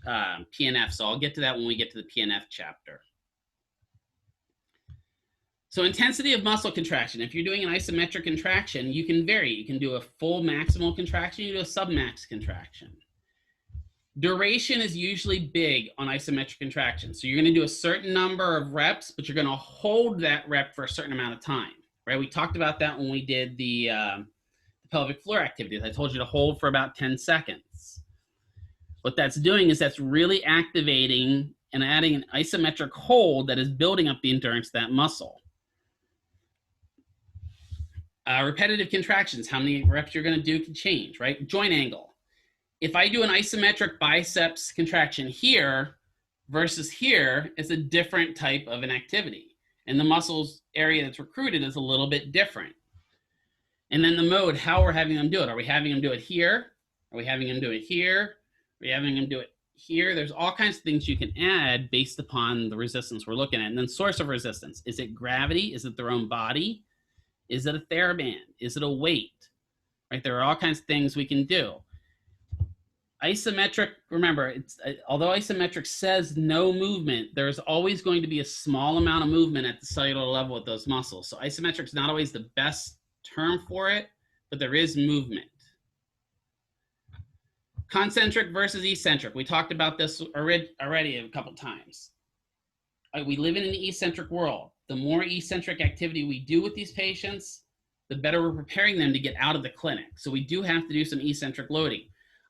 PNF. So I'll get to that when we get to the PNF chapter. So intensity of muscle contraction. If you're doing an isometric contraction, you can vary. You can do a full maximal contraction, you do a submax contraction. Duration is usually big on isometric contraction. So you're going to do a certain number of reps, but you're going to hold that rep for a certain amount of time, right? We talked about that when we did the pelvic floor activities. I told you to hold for about 10 seconds. What that's doing is that's really activating and adding an isometric hold that is building up the endurance of that muscle. Repetitive contractions, how many reps you're going to do can change, right? Joint angle. If I do an isometric biceps contraction here versus here, it's a different type of an activity. And the muscles area that's recruited is a little bit different. And then the mode, how we're having them do it. Are we having them do it here? Are we having them do it here? Are we having them do it here? There's all kinds of things you can add based upon the resistance we're looking at. And then source of resistance. Is it gravity? Is it their own body? Is it a TheraBand? Is it a weight? Right? There are all kinds of things we can do. Isometric, remember, although isometric says no movement, there's always going to be a small amount of movement at the cellular level with those muscles. So isometric is not always the best term for it, but there is movement. Concentric versus eccentric. We talked about this already a couple times. We live in an eccentric world. The more eccentric activity we do with these patients, the better we're preparing them to get out of the clinic. So we do have to do some eccentric loading.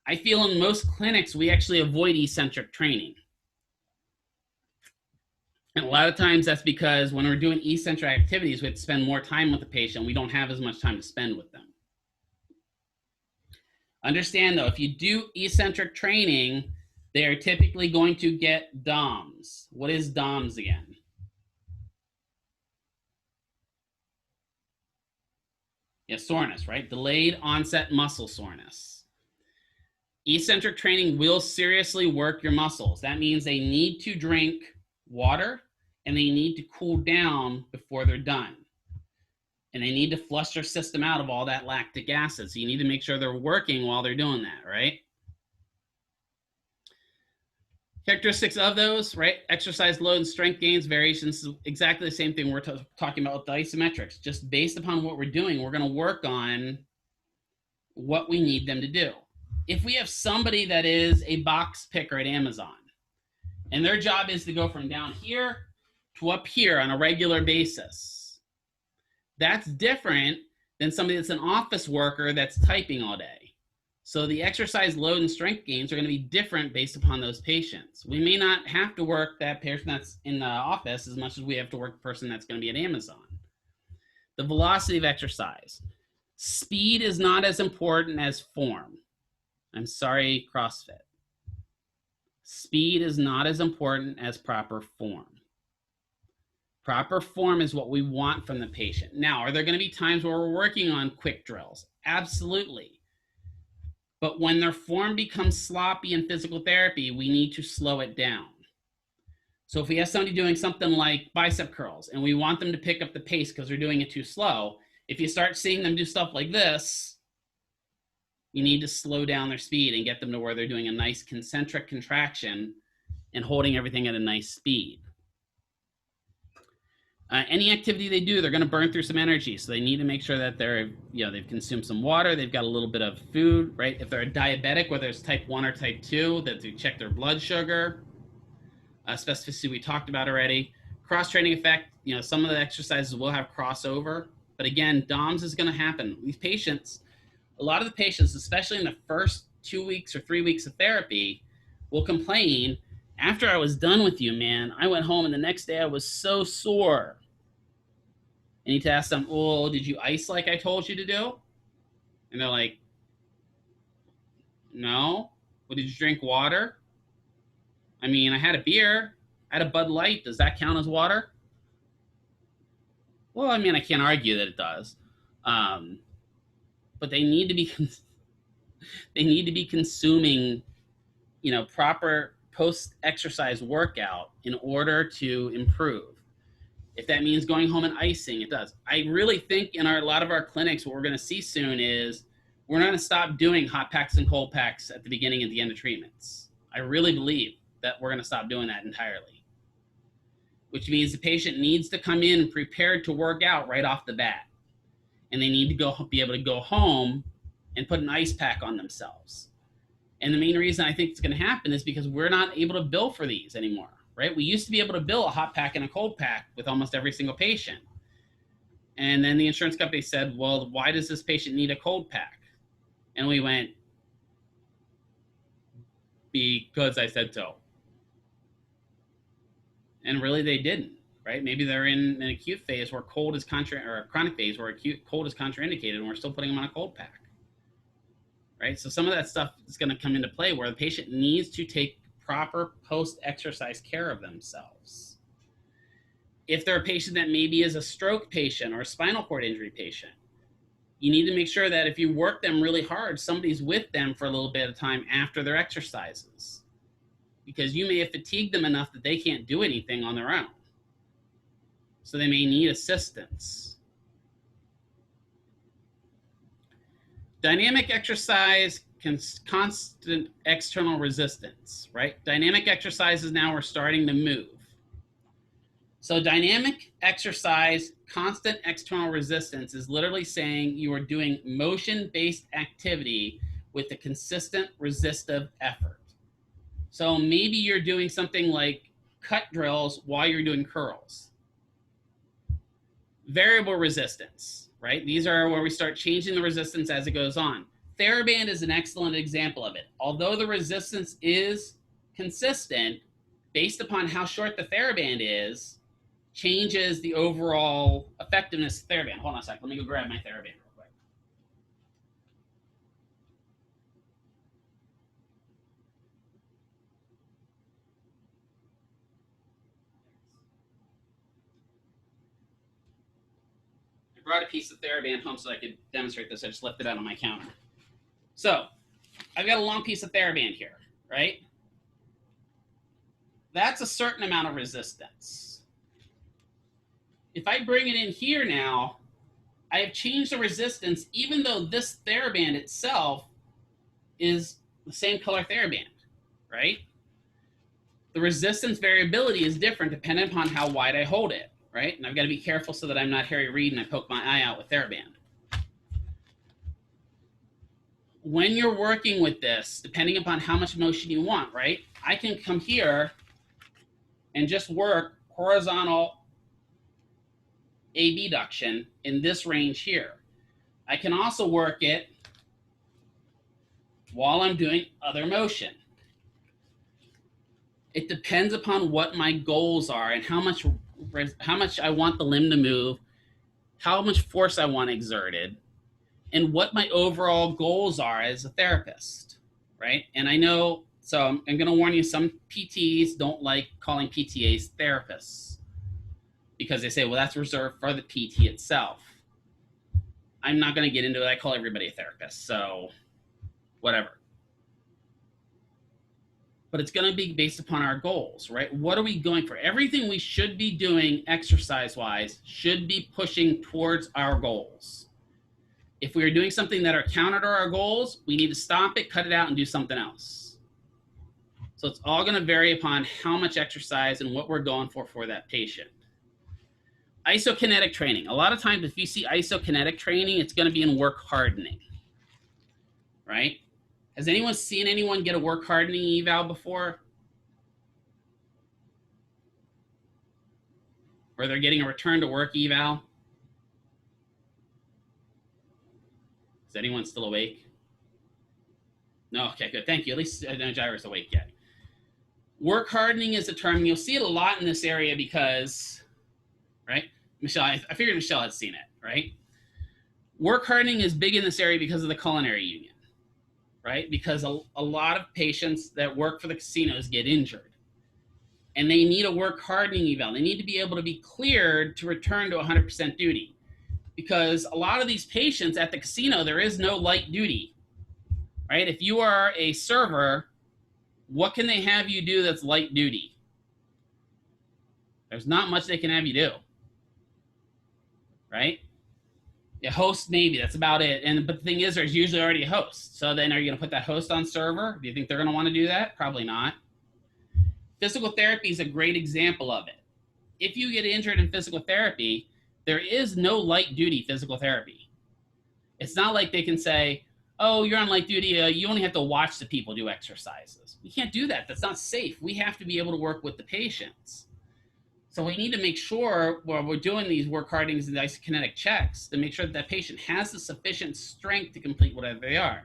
I feel in most clinics, we actually avoid eccentric training. And a lot of times that's because when we're doing eccentric activities, we have to spend more time with the patient. We don't have as much time to spend with them. Understand though, if you do eccentric training, they are typically going to get DOMS. What is DOMS again? Yeah, soreness, right? Delayed onset muscle soreness. Eccentric training will seriously work your muscles. That means they need to drink water and they need to cool down before they're done. And they need to flush their system out of all that lactic acid. So you need to make sure they're working while they're doing that, right? Characteristics of those, right? Exercise load and strength gains, variations, exactly the same thing we're talking about with the isometrics. Just based upon what we're doing, we're going to work on what we need them to do. If we have somebody that is a box picker at Amazon, and their job is to go from down here to up here on a regular basis, that's different than somebody that's an office worker that's typing all day. So the exercise load and strength gains are going to be different based upon those patients. We may not have to work that person that's in the office as much as we have to work the person that's going to be at Amazon. The velocity of exercise. Speed is not as important as form. I'm sorry, CrossFit. Speed is not as important as proper form. Proper form is what we want from the patient. Now, are there going to be times where we're working on quick drills? Absolutely. But when their form becomes sloppy in physical therapy, we need to slow it down. So if we have somebody doing something like bicep curls and we want them to pick up the pace because they're doing it too slow, if you start seeing them do stuff like this, you need to slow down their speed and get them to where they're doing a nice concentric contraction and holding everything at a nice speed. Any activity they do, they're going to burn through some energy. So they need to make sure that they've consumed some water, they've got a little bit of food, right? If they're a diabetic, whether it's type 1 or type 2, that they check their blood sugar. Specificity we talked about already. Cross-training effect, some of the exercises will have crossover. But again, DOMS is going to happen. These patients, a lot of the patients, especially in the first 2 weeks or 3 weeks of therapy, will complain, after I was done with you, man, I went home and the next day I was so sore. And you need to ask them, oh, did you ice like I told you to do? And they're like, no. Well, did you drink water? I mean, I had a beer. I had a Bud Light. Does that count as water? Well, I mean, I can't argue that it does. But they need to be consuming, proper post-exercise workout in order to improve. If that means going home and icing, it does. I really think in a lot of our clinics, what we're going to see soon is we're not going to stop doing hot packs and cold packs at the beginning and the end of treatments. I really believe that we're going to stop doing that entirely, which means the patient needs to come in prepared to work out right off the bat. And they need to be able to go home and put an ice pack on themselves. And the main reason I think it's going to happen is because we're not able to bill for these anymore, right? We used to be able to bill a hot pack and a cold pack with almost every single patient. And then the insurance company said, well, why does this patient need a cold pack? And we went, because I said so. And really they didn't, right? Maybe they're in an acute phase where cold is or a chronic phase where cold is contraindicated and we're still putting them on a cold pack. Right? So some of that stuff is going to come into play where the patient needs to take proper post-exercise care of themselves. If they're a patient that maybe is a stroke patient or a spinal cord injury patient, you need to make sure that if you work them really hard, somebody's with them for a little bit of time after their exercises, because you may have fatigued them enough that they can't do anything on their own. So they may need assistance. Dynamic exercise, constant external resistance, right? Dynamic exercises now are starting to move. So dynamic exercise, constant external resistance is literally saying you are doing motion-based activity with a consistent resistive effort. So maybe you're doing something like cut drills while you're doing curls. Variable resistance, right? These are where we start changing the resistance as it goes on. TheraBand is an excellent example of it. Although the resistance is consistent, based upon how short the TheraBand is, changes the overall effectiveness of TheraBand. Hold on a sec. Let me go grab my TheraBand real quick. I brought a piece of TheraBand home so I could demonstrate this. I just left it out on my counter. So I've got a long piece of TheraBand here, right? That's a certain amount of resistance. If I bring it in here now, I have changed the resistance, even though this TheraBand itself is the same color TheraBand, right? The resistance variability is different depending upon how wide I hold it, right? And I've got to be careful so that I'm not Harry Reid and I poke my eye out with TheraBand. When you're working with this, depending upon how much motion you want, right? I can come here and just work horizontal abduction in this range here. I can also work it while I'm doing other motion. It depends upon what my goals are and how much I want the limb to move, how much force I want exerted, and what my overall goals are as a therapist, right? And I know, so I'm going to warn you, some PTs don't like calling PTAs therapists. because they say, well, that's reserved for the PT itself. I'm not going to get into it. I call everybody a therapist, so whatever. But it's going to be based upon our goals, right? What are we going for? Everything we should be doing exercise-wise should be pushing towards our goals. If we are doing something that are counter to our goals, we need to stop it, cut it out, and do something else. So it's all going to vary upon how much exercise and what we're going for that patient. Isokinetic training. A lot of times, if you see isokinetic training, it's going to be in work hardening, right? Has anyone seen anyone get a work hardening eval before? Or they're getting a return to work eval? Is anyone still awake? No, okay, good, thank you. At least no Gyra's awake yet. Work hardening is a term, you'll see it a lot in this area because, right? Michelle, I figured Michelle had seen it, right? Work hardening is big in this area because of the culinary union. Right? Because a lot of patients that work for the casinos get injured and they need a work hardening eval. They need to be able to be cleared to return to 100% duty, because a lot of these patients at the casino, there is no light duty, right? If you are a server, what can they have you do that's light duty? There's not much they can have you do, right? A host, maybe, that's about it. But the thing is, there's usually already a host. So then are you going to put that host on server? Do you think they're going to want to do that? Probably not. Physical therapy is a great example of it. If you get injured in physical therapy, there is no light duty physical therapy. It's not like they can say, oh, you're on light duty, you only have to watch the people do exercises. We can't do that. That's not safe. We have to be able to work with the patients. So we need to make sure while we're doing these work hardenings and isokinetic checks to make sure that that patient has the sufficient strength to complete whatever they are.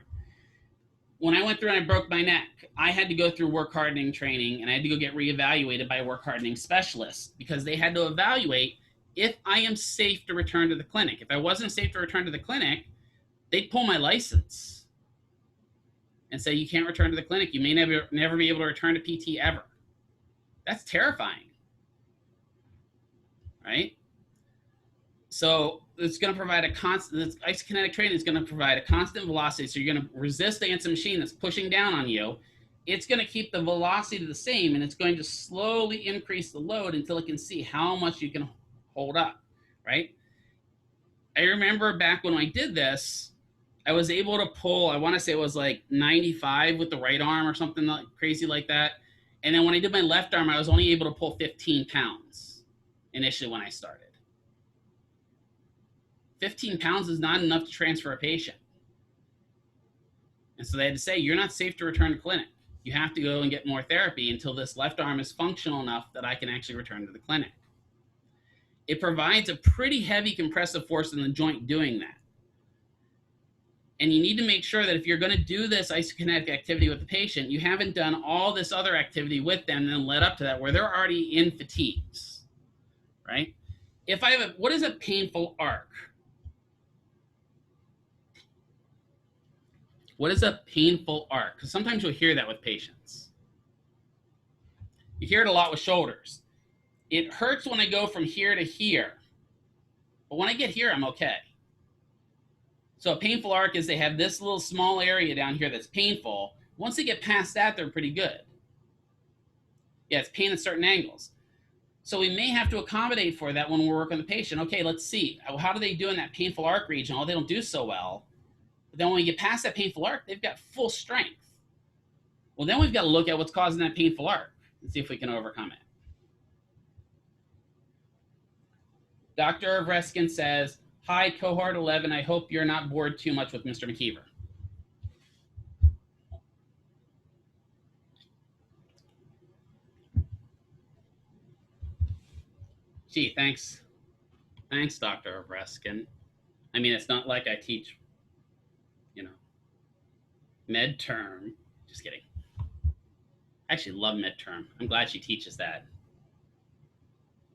When I went through and I broke my neck, I had to go through work hardening training and I had to go get reevaluated by a work hardening specialist because they had to evaluate if I am safe to return to the clinic. If I wasn't safe to return to the clinic, they'd pull my license and say, you can't return to the clinic. You may never be able to return to PT ever. That's terrifying. Right? So it's going to provide a constant, this isokinetic training is going to provide a constant velocity. So you're going to resist against a machine that's pushing down on you. It's going to keep the velocity the same, and it's going to slowly increase the load until it can see how much you can hold up, right? I remember back when I did this, I was able to pull, I want to say it was like 95 with the right arm or something like crazy like that. And then when I did my left arm, I was only able to pull 15 pounds. Initially when I started. 15 pounds is not enough to transfer a patient. And so they had to say, you're not safe to return to clinic. You have to go and get more therapy until this left arm is functional enough that I can actually return to the clinic. It provides a pretty heavy compressive force in the joint doing that. And you need to make sure that if you're going to do this isokinetic activity with the patient, you haven't done all this other activity with them and then led up to that where they're already in fatigues. Right? If I have what is a painful arc? What is a painful arc? Because sometimes you'll hear that with patients. You hear it a lot with shoulders. It hurts when I go from here to here. But when I get here, I'm okay. So a painful arc is they have this little small area down here that's painful. Once they get past that, they're pretty good. Yeah, it's pain at certain angles. So we may have to accommodate for that when we're working with the patient. Okay, let's see. How do they do in that painful arc region? Oh, they don't do so well. But then when we get past that painful arc, they've got full strength. Well, then we've got to look at what's causing that painful arc and see if we can overcome it. Dr. Reskin says, hi, cohort 11. I hope you're not bored too much with Mr. McKeever. Gee, thanks. Thanks, Dr. Reskin. I mean, it's not like I teach, you know, midterm. Just kidding. I actually love midterm. I'm glad she teaches that.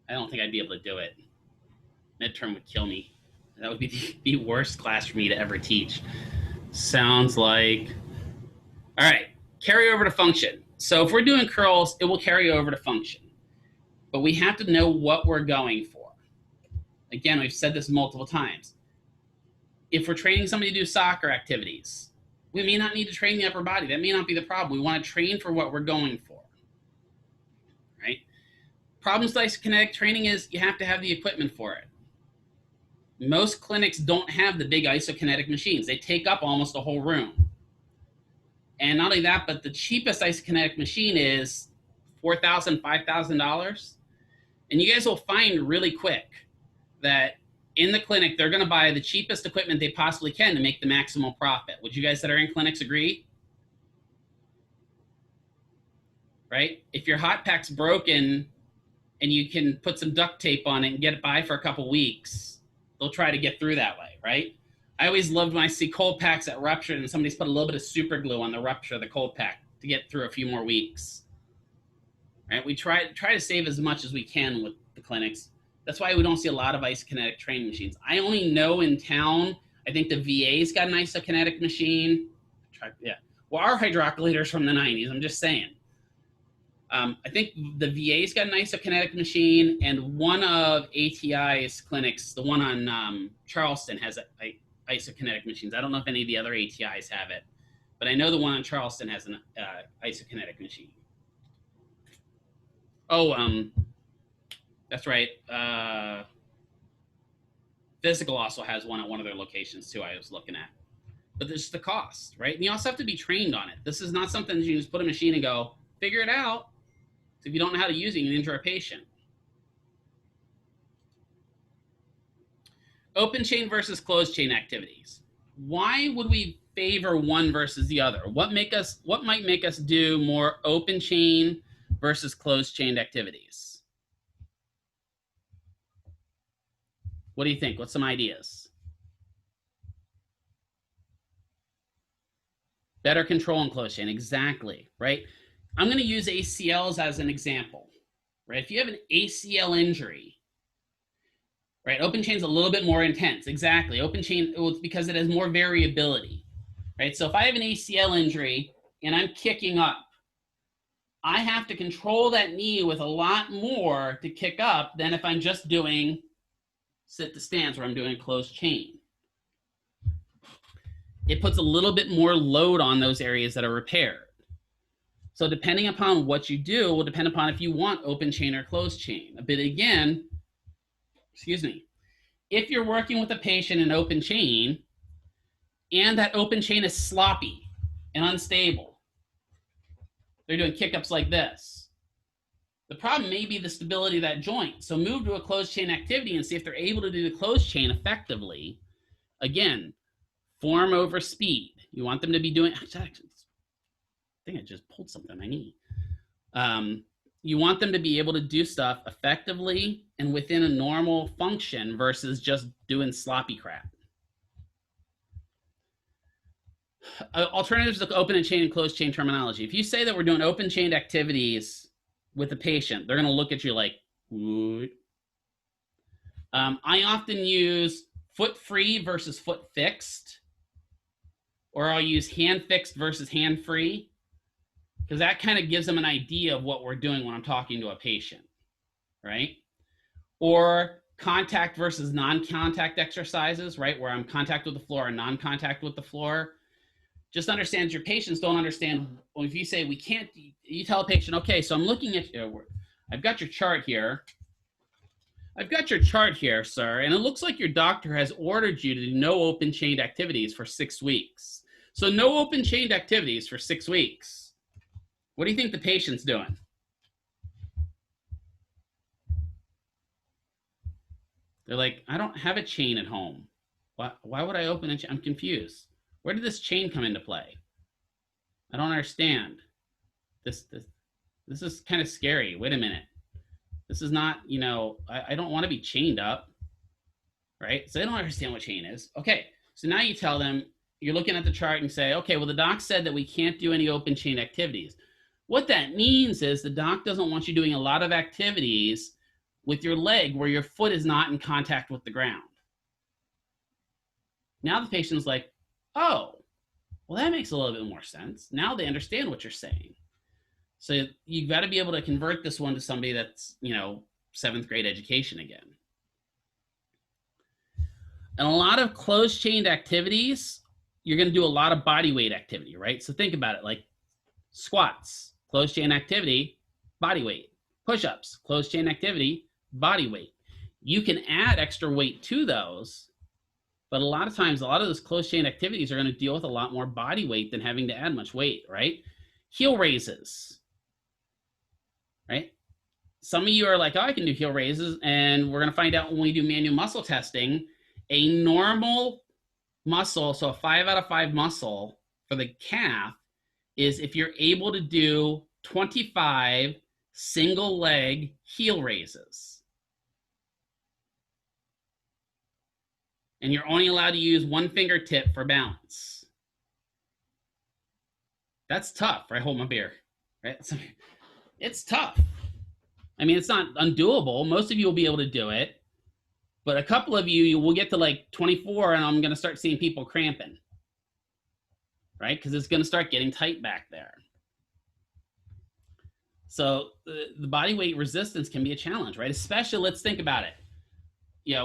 I don't think I'd be able to do it. Midterm would kill me. That would be the worst class for me to ever teach. Sounds like... All right, carry over to function. So if we're doing curls, it will carry over to function. But we have to know what we're going for. again, we've said this multiple times. If we're training somebody to do soccer activities, we may not need to train the upper body. That may not be the problem. We want to train for what we're going for, right? Problems with isokinetic training is you have to have the equipment for it. Most clinics don't have the big isokinetic machines. They take up almost a whole room. And not only that, but the cheapest isokinetic machine is $4,000, $5,000. And you guys will find really quick that in the clinic, they're going to buy the cheapest equipment they possibly can to make the maximal profit. Would you guys that are in clinics agree? Right? If your hot pack's broken and you can put some duct tape on it and get it by for a couple weeks, they'll try to get through that way, right? I always loved when I see cold packs that ruptured and somebody's put a little bit of super glue on the rupture of the cold pack to get through a few more weeks. Right? We try to save as much as we can with the clinics. That's why we don't see a lot of isokinetic training machines. I only know in town, I think the VA's got an isokinetic machine. Yeah. Well, our hydrocollator's from the 90s, I'm just saying. I think the VA's got an isokinetic machine, and one of ATI's clinics, the one on Charleston, has isokinetic machines. I don't know if any of the other ATIs have it, but I know the one on Charleston has an isokinetic machine. Oh, that's right. Physical also has one at one of their locations too, I was looking at. But there's the cost, right? And you also have to be trained on it. This is not something that you just put a machine and go, figure it out. So if you don't know how to use it, you can injure a patient. Open chain versus closed chain activities. Why would we favor one versus the other? What might make us do more open chain versus closed chain activities? What do you think? What's some ideas? Better control in closed chain, exactly, right? I'm going to use ACLs as an example, right? If you have an ACL injury, right, open chain's a little bit more intense, exactly. Open chain, well, it's because it has more variability, right? So if I have an ACL injury and I'm kicking up, I have to control that knee with a lot more to kick up than if I'm just doing sit to stands where I'm doing closed chain. It puts a little bit more load on those areas that are repaired. So depending upon what you do will depend upon if you want open chain or closed chain. But again, excuse me, if you're working with a patient in open chain and that open chain is sloppy and unstable, they're doing kick-ups like this. The problem may be the stability of that joint. So move to a closed chain activity and see if they're able to do the closed chain effectively. Again, form over speed. You want them to be doing, I think I just pulled something on my knee. You want them to be able to do stuff effectively and within a normal function versus just doing sloppy crap. Alternatives to open and chain and closed chain terminology. If you say that we're doing open chain activities with a patient, they're going to look at you like, what? I often use foot free versus foot fixed, or I'll use hand fixed versus hand free, because that kind of gives them an idea of what we're doing when I'm talking to a patient, right? Or contact versus non-contact exercises, right? Where I'm contact with the floor and non-contact with the floor. Just understand your patients don't understand. Well, if you say we can't, you tell a patient, okay, so I'm looking at you. I've got your chart here. I've got your chart here, sir, and it looks like your doctor has ordered you to do no open chained activities for 6 weeks. So no open chained activities for 6 weeks. What do you think the patient's doing? They're like, I don't have a chain at home. Why would I open a chain? I'm confused. Where did this chain come into play? I don't understand. This is kind of scary. Wait a minute. This is not, you know, I don't want to be chained up, right? So they don't understand what chain is. Okay, so now you tell them, you're looking at the chart and say, okay, well, the doc said that we can't do any open chain activities. What that means is the doc doesn't want you doing a lot of activities with your leg where your foot is not in contact with the ground. Now the patient's like, oh, well, that makes a little bit more sense. Now they understand what you're saying. So you've got to be able to convert this one to somebody that's, you know, 7th grade education again. And a lot of closed-chained activities, you're going to do a lot of body weight activity, right? So think about it, like squats, closed-chain activity, body weight. Push-ups, closed-chain activity, body weight. You can add extra weight to those, but a lot of times, a lot of those closed-chain activities are going to deal with a lot more body weight than having to add much weight, right? Heel raises, right? Some of you are like, oh, I can do heel raises, and we're going to find out when we do manual muscle testing, a normal muscle, so a 5 out of 5 muscle for the calf is if you're able to do 25 single leg heel raises. And you're only allowed to use one fingertip for balance. That's tough, right? Hold my beer, right? It's tough. I mean, it's not undoable. Most of you will be able to do it. But a couple of you will get to like 24 and I'm going to start seeing people cramping, right? Because it's going to start getting tight back there. So the body weight resistance can be a challenge, right? Especially, let's think about it. Yeah,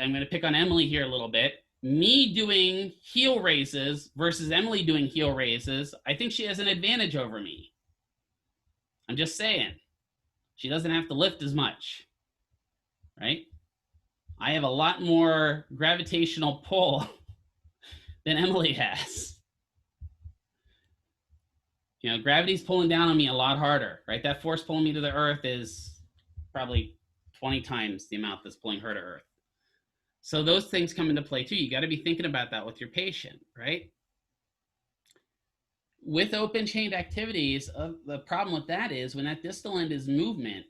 I'm going to pick on Emily here a little bit. Me doing heel raises versus Emily doing heel raises, I think she has an advantage over me. I'm just saying. She doesn't have to lift as much, right? I have a lot more gravitational pull than Emily has. You know, gravity's pulling down on me a lot harder, right? That force pulling me to the earth is probably 20 times the amount that's pulling her to earth. So those things come into play too. You got to be thinking about that with your patient, right? With open chained activities, the problem with that is when that distal end is moving,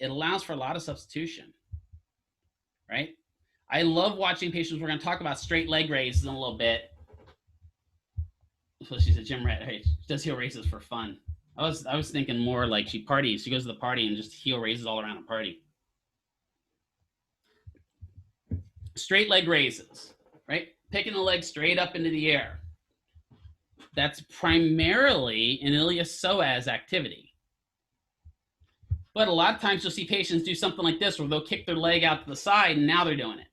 it allows for a lot of substitution, right? I love watching patients. We're going to talk about straight leg raises in a little bit. So she's a gym rat. Hey, she does heel raises for fun. I was thinking more like she parties. She goes to the party and just heel raises all around the party. Straight leg raises, right? Picking the leg straight up into the air. That's primarily an iliopsoas activity. But a lot of times you'll see patients do something like this where they'll kick their leg out to the side and now they're doing it.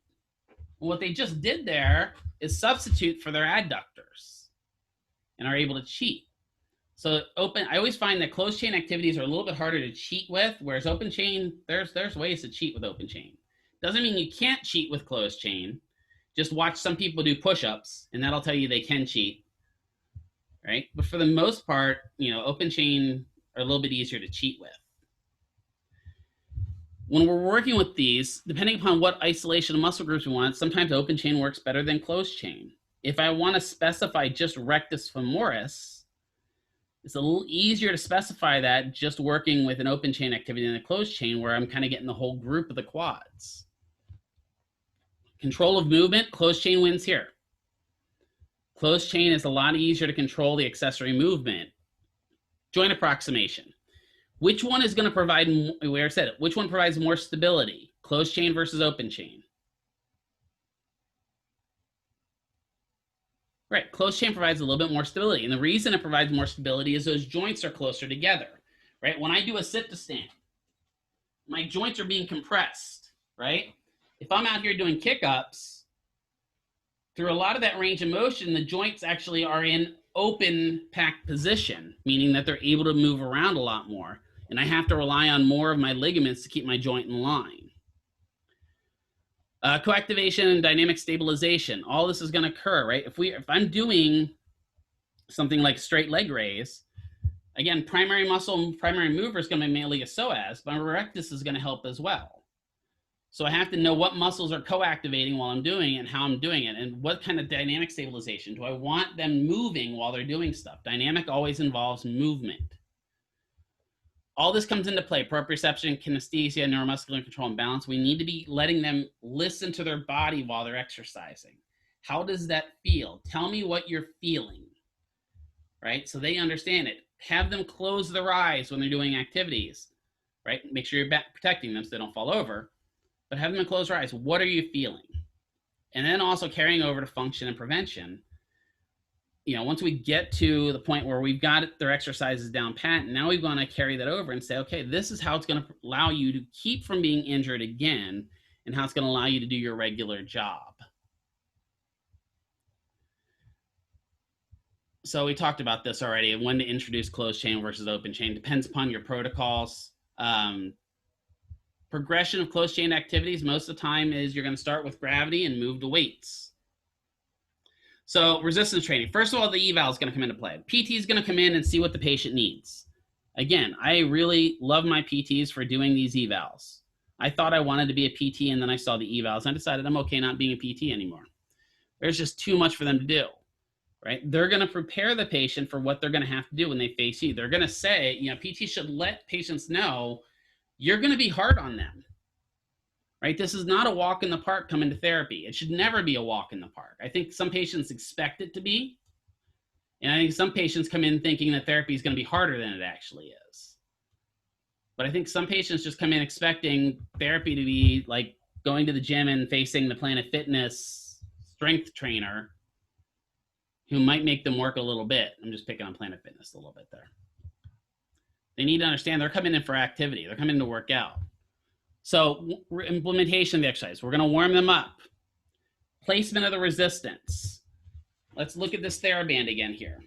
Well, what they just did there is substitute for their adductors and are able to cheat. So I always find that closed chain activities are a little bit harder to cheat with, whereas open chain, there's ways to cheat with open chain. Doesn't mean you can't cheat with closed chain. Just watch some people do push-ups and that'll tell you they can cheat, right? But for the most part, you know, open chain are a little bit easier to cheat with. When we're working with these, depending upon what isolation of muscle groups we want, sometimes open chain works better than closed chain. If I want to specify just rectus femoris, it's a little easier to specify that just working with an open chain activity than a closed chain where I'm kind of getting the whole group of the quads. Control of movement, closed chain wins here. Closed chain is a lot easier to control the accessory movement. Joint approximation. Which one is going to provide, we already said it, which one provides more stability? Closed chain versus open chain. Right, closed chain provides a little bit more stability. And the reason it provides more stability is those joints are closer together, right? When I do a sit to stand, my joints are being compressed, right? If I'm out here doing kick-ups, through a lot of that range of motion, the joints actually are in open packed position, meaning that they're able to move around a lot more. And I have to rely on more of my ligaments to keep my joint in line. Coactivation and dynamic stabilization. All this is going to occur, right? If I'm doing something like straight leg raise, again, primary muscle, primary mover is going to be mainly a psoas, but my rectus is going to help as well. So I have to know what muscles are co-activating while I'm doing it and how I'm doing it, and what kind of dynamic stabilization. Do I want them moving while they're doing stuff? Dynamic always involves movement. All this comes into play: proprioception, kinesthesia, neuromuscular control, and balance. We need to be letting them listen to their body while they're exercising. How does that feel? Tell me what you're feeling, right? So they understand it. Have them close their eyes when they're doing activities, right? Make sure you're protecting them so they don't fall over, but have them close their eyes. What are you feeling? And then also carrying over to function and prevention. You know, once we get to the point where we've got their exercises down pat, now we're going to carry that over and say, okay, this is how it's going to allow you to keep from being injured again and how it's going to allow you to do your regular job. So we talked about this already, when to introduce closed chain versus open chain. Depends upon your protocols. Progression of closed chain activities, most of the time, is you're going to start with gravity and move to weights. So resistance training. First of all, the eval is going to come into play. PT is going to come in and see what the patient needs. Again, I really love my PTs for doing these evals. I thought I wanted to be a PT, and then I saw the evals, and I decided I'm okay not being a PT anymore. There's just too much for them to do, right? They're going to prepare the patient for what they're going to have to do when they face you. They're going to say, you know, PT should let patients know you're going to be hard on them, right? This is not a walk in the park coming to therapy. It should never be a walk in the park. I think some patients expect it to be, and I think some patients come in thinking that therapy is going to be harder than it actually is. But I think some patients just come in expecting therapy to be like going to the gym and facing the Planet Fitness strength trainer who might make them work a little bit. I'm just picking on Planet Fitness a little bit there. They need to understand they're coming in for activity. They're coming in to work out. So implementation of the exercise. We're going to warm them up. Placement of the resistance. Let's look at this TheraBand again here.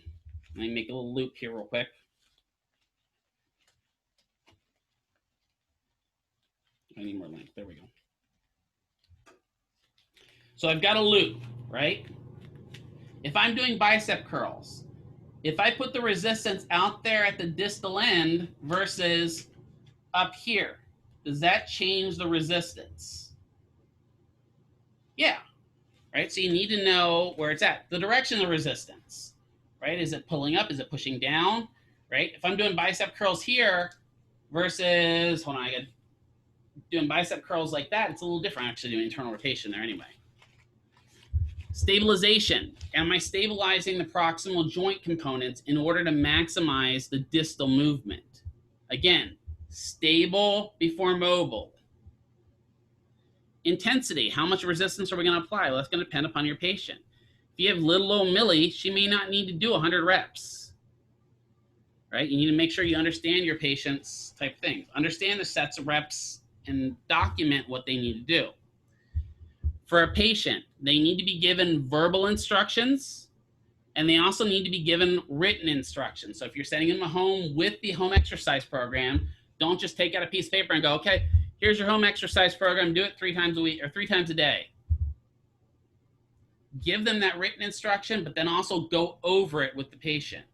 Let me make a little loop here real quick. I need more length. There we go. So I've got a loop, right? If I'm doing bicep curls, if I put the resistance out there at the distal end versus up here, does that change the resistance? Yeah, right? So you need to know where it's at. The direction of the resistance, right? Is it pulling up? Is it pushing down, right? If I'm doing bicep curls here versus, hold on, I got doing bicep curls like that, it's a little different. I'm actually doing internal rotation there anyway. Stabilization. Am I stabilizing the proximal joint components in order to maximize the distal movement? Again, stable before mobile. Intensity. How much resistance are we going to apply? Well, that's going to depend upon your patient. If you have little old Millie, she may not need to do 100 reps. Right? You need to make sure you understand your patient's type things. Understand the sets of reps and document what they need to do. For a patient, they need to be given verbal instructions, and they also need to be given written instructions. So if you're sending them home with the home exercise program, don't just take out a piece of paper and go, okay, here's your home exercise program, do it 3 times a week or 3 times a day. Give them that written instruction, but then also go over it with the patient.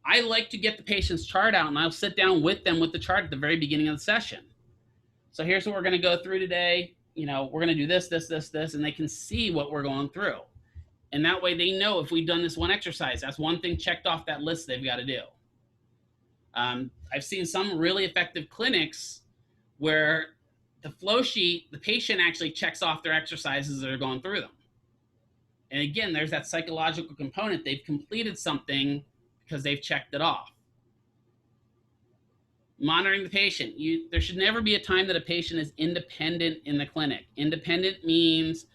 I like to get the patient's chart out, and I'll sit down with them with the chart at the very beginning of the session. So here's what we're going to go through today. You know, we're going to do this, this, this, this, and they can see what we're going through. And that way they know if we've done this one exercise, that's one thing checked off that list they've got to do. I've seen some really effective clinics where the flow sheet, the patient actually checks off their exercises that are going through them. And again, there's that psychological component. They've completed something because they've checked it off. Monitoring the patient. There should never be a time that a patient is independent in the clinic. Independent means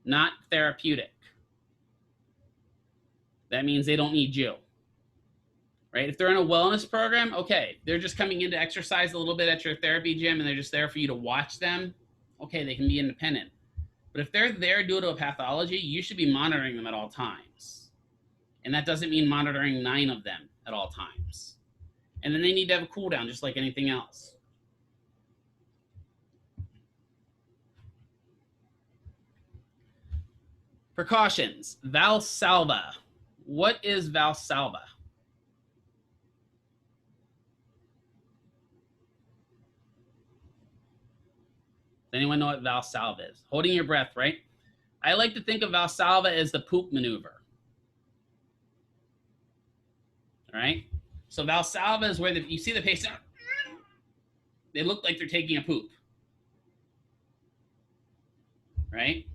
not therapeutic. That means they don't need you, right? If they're in a wellness program, okay, they're just coming in to exercise a little bit at your therapy gym and they're just there for you to watch them, okay, they can be independent. But if they're there due to a pathology, you should be monitoring them at all times. And that doesn't mean monitoring 9 of them at all times. And then they need to have a cool down just like anything else. Precautions. Valsalva. What is Valsalva? Does anyone know what Valsalva is? Holding your breath, right? I like to think of Valsalva as the poop maneuver. All right? So Valsalva is where you see the patient, they look like they're taking a poop. Right?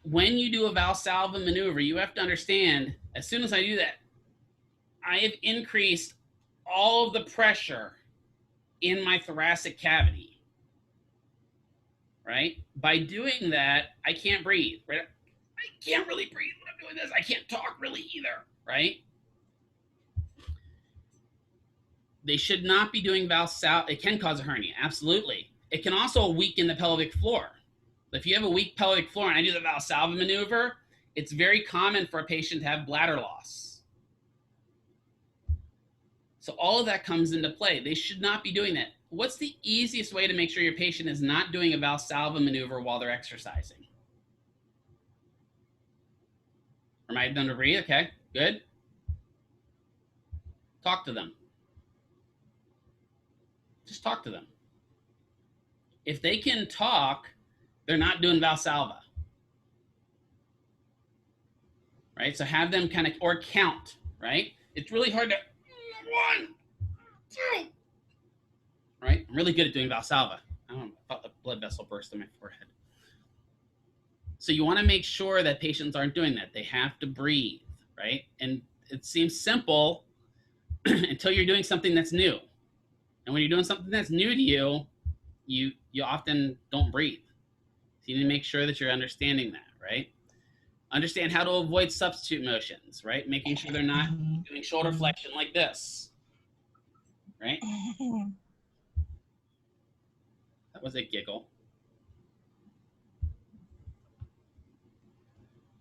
When you do a Valsalva maneuver, you have to understand, as soon as I do that, I have increased all of the pressure in my thoracic cavity. Right? By doing that, I can't breathe. Right? I can't really breathe when I'm doing this. I can't talk really either. Right? They should not be doing Valsalva. It can cause a hernia, absolutely. It can also weaken the pelvic floor. If you have a weak pelvic floor and I do the Valsalva maneuver, it's very common for a patient to have bladder loss. So all of that comes into play. They should not be doing that. What's the easiest way to make sure your patient is not doing a Valsalva maneuver while they're exercising? Remind them to breathe. Okay, good. Talk to them. Just talk to them. If they can talk, they're not doing Valsalva. Right? So have them kind of, or count, right? It's really hard to, 1, 2. Right? I'm really good at doing Valsalva. I don't know, I thought the blood vessel burst in my forehead. So you want to make sure that patients aren't doing that. They have to breathe, right? And it seems simple until you're doing something that's new. And when you're doing something that's new to you, you often don't breathe. So you need to make sure that you're understanding that, right? Understand how to avoid substitute motions, right? Making sure they're not doing shoulder flexion like this, right? That was a giggle.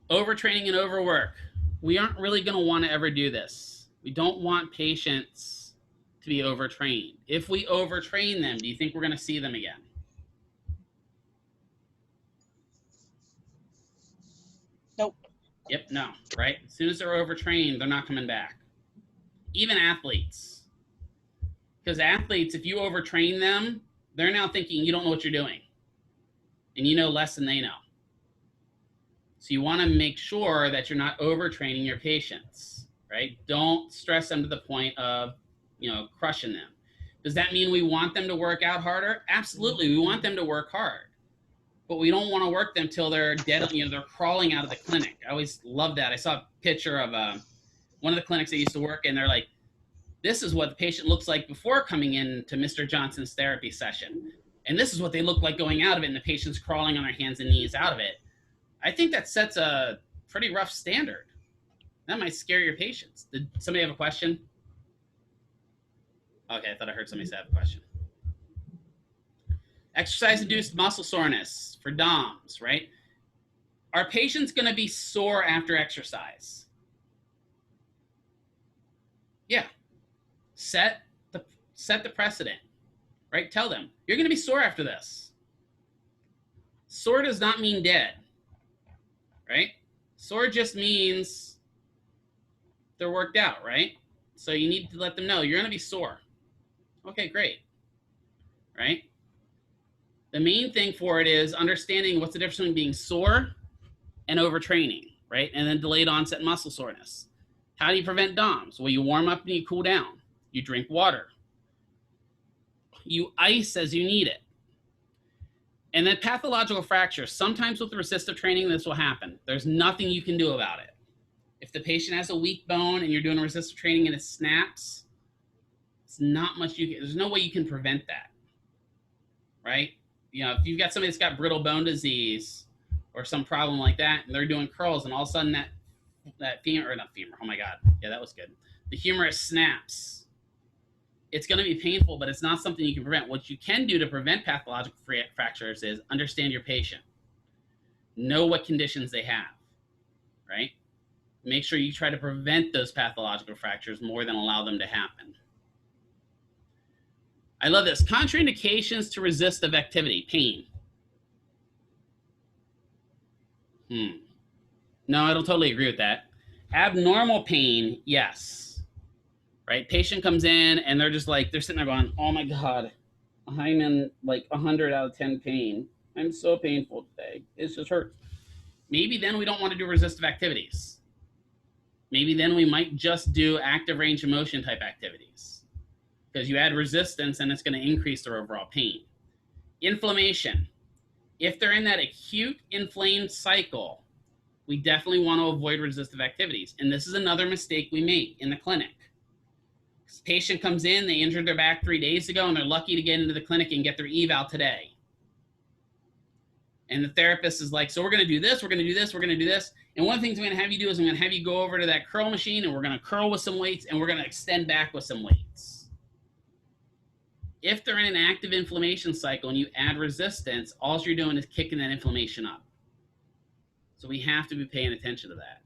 Overtraining and overwork. We aren't really going to want to ever do this. We don't want patients to be overtrained. If we overtrain them, do you think we're going to see them again? Nope. Yep, no, right? As soon as they're overtrained, they're not coming back. Even athletes. Because athletes, if you overtrain them, they're now thinking you don't know what you're doing. And you know less than they know. So you want to make sure that you're not overtraining your patients, right? Don't stress them to the point of, crushing them. Does that mean we want them to work out harder? Absolutely, we want them to work hard. But we don't want to work them till they're dead, they're crawling out of the clinic. I always love that. I saw a picture of one of the clinics I used to work in. They're like, this is what the patient looks like before coming in to Mr. Johnson's therapy session. And this is what they look like going out of it, and the patient's crawling on their hands and knees out of it. I think that sets a pretty rough standard. That might scare your patients. Did somebody have a question? Okay, I thought I heard somebody say I have a question. Exercise-induced muscle soreness for DOMs, right? Are patients going to be sore after exercise? Yeah. Set the precedent, right? Tell them, you're going to be sore after this. Sore does not mean dead, right? Sore just means they're worked out, right? So you need to let them know you're going to be sore. Okay, great, right? The main thing for it is understanding what's the difference between being sore and overtraining, right? And then delayed onset muscle soreness. How do you prevent DOMs? Well, you warm up and you cool down. You drink water. You ice as you need it. And then pathological fractures. Sometimes with resistive training, this will happen. There's nothing you can do about it. If the patient has a weak bone and you're doing resistive training and it snaps, it's not much there's no way you can prevent that, right? If you've got somebody that's got brittle bone disease or some problem like that, and they're doing curls, and all of a sudden that femur, or not femur, oh my God, yeah, that was good. The humerus snaps. It's going to be painful, but it's not something you can prevent. What you can do to prevent pathological fractures is understand your patient. Know what conditions they have, right? Make sure you try to prevent those pathological fractures more than allow them to happen. I love this. Contraindications to resistive activity. Pain. No, I don't totally agree with that. Abnormal pain, yes. Right? Patient comes in and they're just like, they're sitting there going, oh my God, I'm in like 100 out of 10 pain. I'm so painful today. It just hurts. Maybe then we don't want to do resistive activities. Maybe then we might just do active range of motion type activities. Because you add resistance and it's going to increase their overall pain. Inflammation. If they're in that acute inflamed cycle, we definitely want to avoid resistive activities. And this is another mistake we make in the clinic. This patient comes in, they injured their back 3 days ago, and they're lucky to get into the clinic and get their eval today. And the therapist is like, so we're going to do this, we're going to do this, we're going to do this. And one of the things I'm going to have you do is I'm going to have you go over to that curl machine, and we're going to curl with some weights, and we're going to extend back with some weights. if they're in an active inflammation cycle and you add resistance, all you're doing is kicking that inflammation up. So we have to be paying attention to that.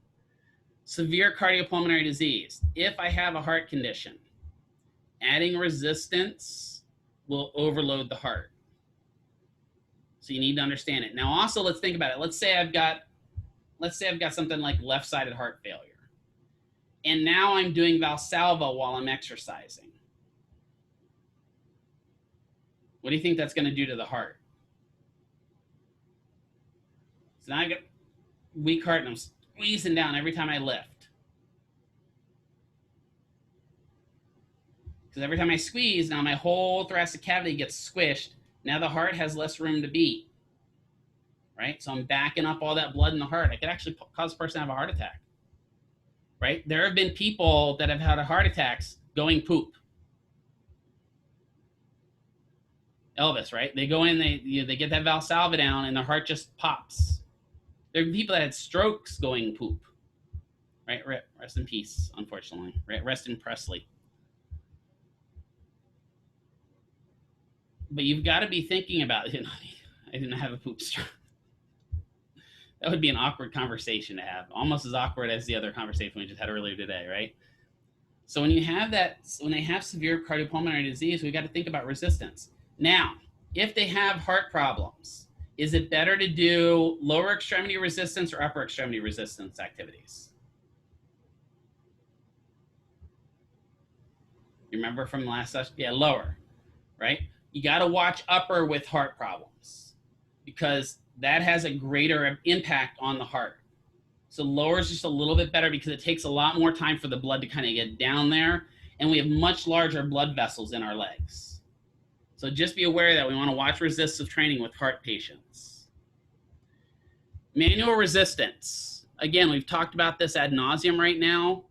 Severe cardiopulmonary disease. If I have a heart condition, adding resistance will overload the heart. So you need to understand it. Now also, let's think about it. Let's say I've got something like left-sided heart failure. And now I'm doing Valsalva while I'm exercising. What do you think that's going to do to the heart? So now I've got weak heart and I'm squeezing down every time I lift. Because every time I squeeze, now my whole thoracic cavity gets squished. Now the heart has less room to beat. Right? So I'm backing up all that blood in the heart. I could actually cause a person to have a heart attack. Right? There have been people that have had heart attacks going poop. Elvis, right? They go in, they get that Valsalva down, and the heart just pops. There are people that had strokes going poop. Right? Rest in peace, unfortunately. Rest in Presley. But you've got to be thinking about it. I didn't have a poop stroke. That would be an awkward conversation to have, almost as awkward as the other conversation we just had earlier today, right? So when you have that, when they have severe cardiopulmonary disease, we've got to think about resistance. Now, if they have heart problems, is it better to do lower extremity resistance or upper extremity resistance activities? You remember from the last session? Yeah, lower, right? You got to watch upper with heart problems because that has a greater impact on the heart. So lower is just a little bit better because it takes a lot more time for the blood to kind of get down there, and we have much larger blood vessels in our legs. So just be aware that we want to watch resistive training with heart patients. Manual resistance. Again, we've talked about this ad nauseum right now.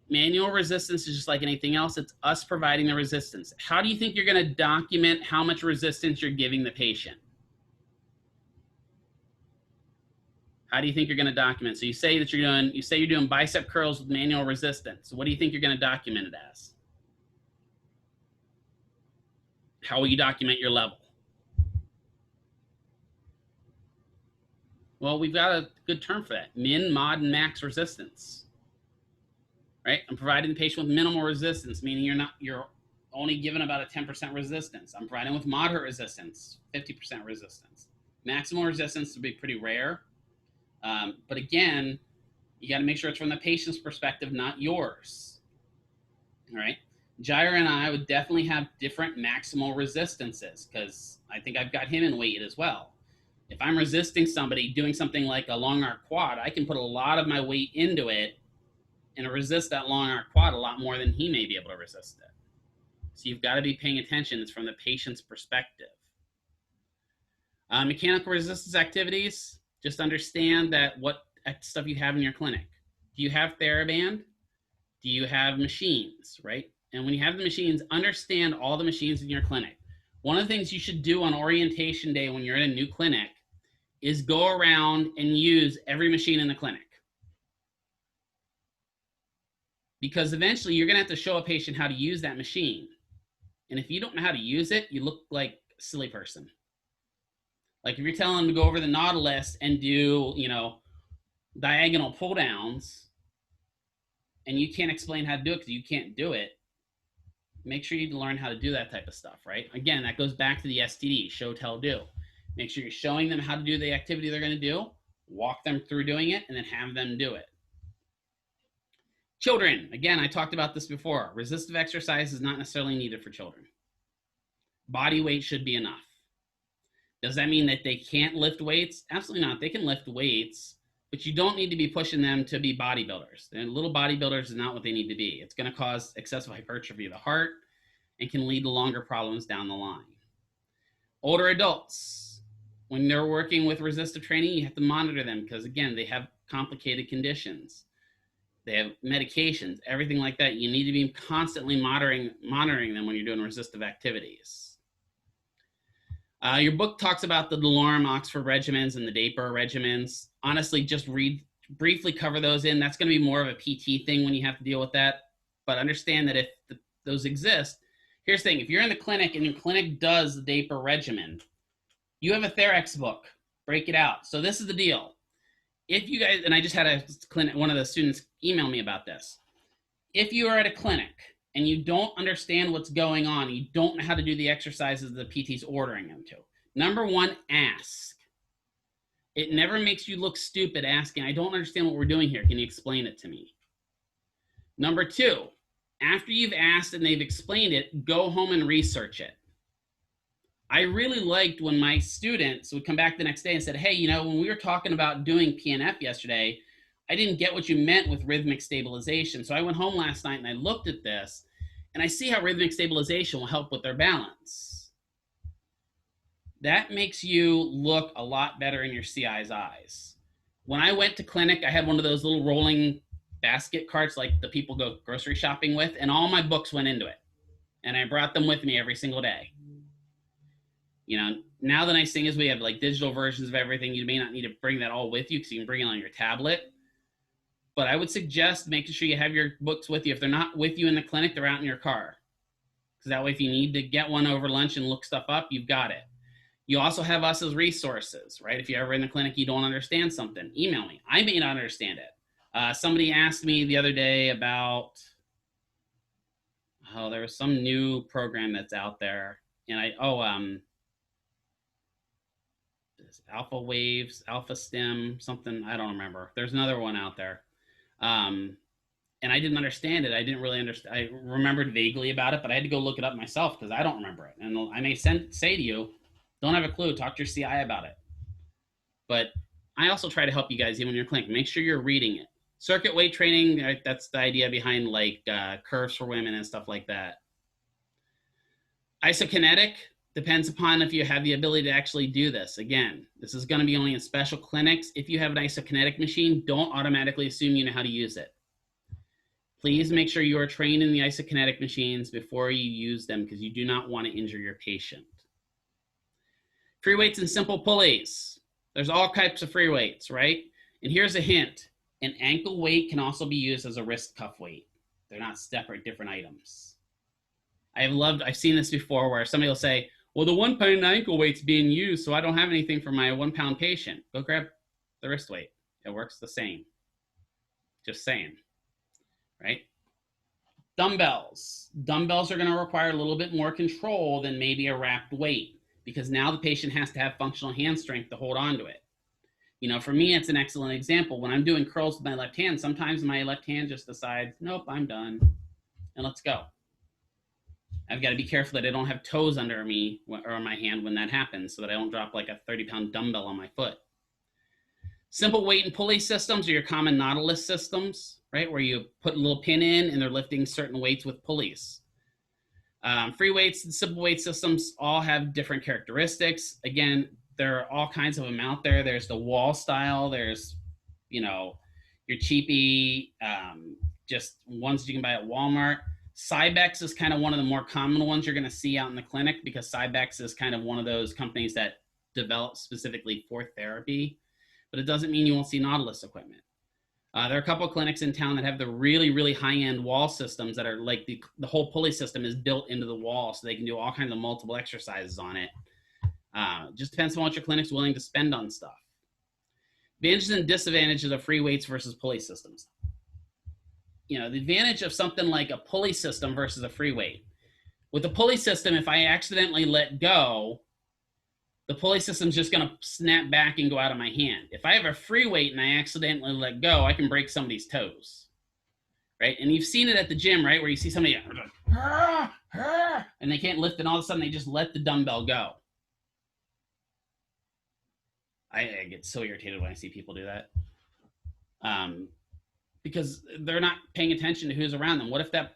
Manual resistance is just like anything else. It's us providing the resistance. How do you think you're going to document how much resistance you're giving the patient? How do you think you're going to document? So you say that you're doing bicep curls with manual resistance. What do you think you're going to document it as? How will you document your level? Well, we've got a good term for that. Min, mod, and max resistance. Right? I'm providing the patient with minimal resistance, meaning you're only given about a 10% resistance. I'm providing with moderate resistance, 50% resistance. Maximal resistance would be pretty rare. But again, you got to make sure it's from the patient's perspective, not yours. All right. Jair and I would definitely have different maximal resistances because I think I've got him in weight as well. If I'm resisting somebody doing something like a long arc quad, I can put a lot of my weight into it and resist that long arc quad a lot more than he may be able to resist it. So you've got to be paying attention. It's from the patient's perspective. Mechanical resistance activities, just understand that what stuff you have in your clinic. Do you have TheraBand? Do you have machines, right? And when you have the machines, understand all the machines in your clinic. One of the things you should do on orientation day when you're in a new clinic is go around and use every machine in the clinic. Because eventually you're going to have to show a patient how to use that machine. And if you don't know how to use it, you look like a silly person. Like if you're telling them to go over the Nautilus and do, diagonal pull downs, and you can't explain how to do it because you can't do it, make sure you learn how to do that type of stuff, right? Again, that goes back to the STD, show, tell, do. Make sure you're showing them how to do the activity they're going to do, walk them through doing it, and then have them do it. Children, again, I talked about this before. Resistive exercise is not necessarily needed for children. Body weight should be enough. Does that mean that they can't lift weights? Absolutely not. They can lift weights, but you don't need to be pushing them to be bodybuilders. And little bodybuilders is not what they need to be. It's going to cause excessive hypertrophy of the heart and can lead to longer problems down the line. Older adults, when they're working with resistive training, you have to monitor them because, again, they have complicated conditions. They have medications, everything like that. You need to be constantly monitoring them when you're doing resistive activities. Your book talks about the DeLorme Oxford regimens and the DAPER regimens. Honestly, just briefly cover those in. That's going to be more of a PT thing when you have to deal with that. But understand that if those exist, Here's the thing. If you're in the clinic and your clinic does the DAPR regimen, you have a Therex book. Break it out. So this is the deal. If you guys, and I just had a clinic, one of the students email me about this. If you are at a clinic and you don't understand what's going on, you don't know how to do the exercises the PT's ordering them to, number one, ask. It never makes you look stupid asking, I don't understand what we're doing here. Can you explain it to me? Number two, after you've asked and they've explained it, go home and research it. I really liked when my students would come back the next day and said, hey, you know, when we were talking about doing PNF yesterday, I didn't get what you meant with rhythmic stabilization. So I went home last night and I looked at this and I see how rhythmic stabilization will help with their balance. That makes you look a lot better in your CI's eyes. When I went to clinic, I had one of those little rolling basket carts like the people go grocery shopping with, and all my books went into it. And I brought them with me every single day. You know, now the nice thing is we have like digital versions of everything. You may not need to bring that all with you because you can bring it on your tablet. But I would suggest making sure you have your books with you. If they're not with you in the clinic, they're out in your car. Because that way, if you need to get one over lunch and look stuff up, you've got it. You also have us as resources, right? If you're ever in the clinic, you don't understand something, email me. I may not understand it. Somebody asked me the other day about, there was some new program that's out there. And Alpha Waves, Alpha Stem, something, I don't remember. There's another one out there. And I didn't understand it. I didn't really understand. I remembered vaguely about it, but I had to go look it up myself because I don't remember it. And I may say to you, don't have a clue, talk to your CI about it. But I also try to help you guys even in your clinic. Make sure you're reading it. Circuit weight training, right, that's the idea behind like curves for women and stuff like that. Isokinetic depends upon if you have the ability to actually do this. Again, this is going to be only in special clinics. If you have an isokinetic machine, don't automatically assume you know how to use it. Please make sure you are trained in the isokinetic machines before you use them because you do not want to injure your patient. Free weights and simple pulleys. There's all types of free weights, right? And here's a hint. An ankle weight can also be used as a wrist cuff weight. They're not separate, different items. I've seen this before where somebody will say, well, the 1 pound ankle weight's being used, so I don't have anything for my 1 pound patient. Go grab the wrist weight. It works the same. Just saying, right? Dumbbells. Dumbbells are going to require a little bit more control than maybe a wrapped weight because now the patient has to have functional hand strength to hold on to it. You know, for me, it's an excellent example. When I'm doing curls with my left hand, sometimes my left hand just decides, nope, I'm done, and let's go. I've got to be careful that I don't have toes under me or on my hand when that happens so that I don't drop like a 30-pound dumbbell on my foot. Simple weight and pulley systems are your common Nautilus systems, right, where you put a little pin in and they're lifting certain weights with pulleys. Free weights and simple weight systems all have different characteristics. Again, there are all kinds of them out there. There's the wall style. There's, you know, your cheapy, just ones you can buy at Walmart. Cybex is kind of one of the more common ones you're going to see out in the clinic because Cybex is kind of one of those companies that develop specifically for therapy, but it doesn't mean you won't see Nautilus equipment. There are a couple of clinics in town that have the really, really high-end wall systems that are like the whole pulley system is built into the wall so they can do all kinds of multiple exercises on it. Just depends on what your clinic's willing to spend on stuff. Advantages and disadvantages of free weights versus pulley systems. You know, the advantage of something like a pulley system versus a free weight. With a pulley system, if I accidentally let go, the pulley system's just going to snap back and go out of my hand. If I have a free weight and I accidentally let go, I can break somebody's toes, right? And you've seen it at the gym, right, where you see somebody and they can't lift, and all of a sudden they just let the dumbbell go. I get so irritated when I see people do that. Because they're not paying attention to who's around them. What if that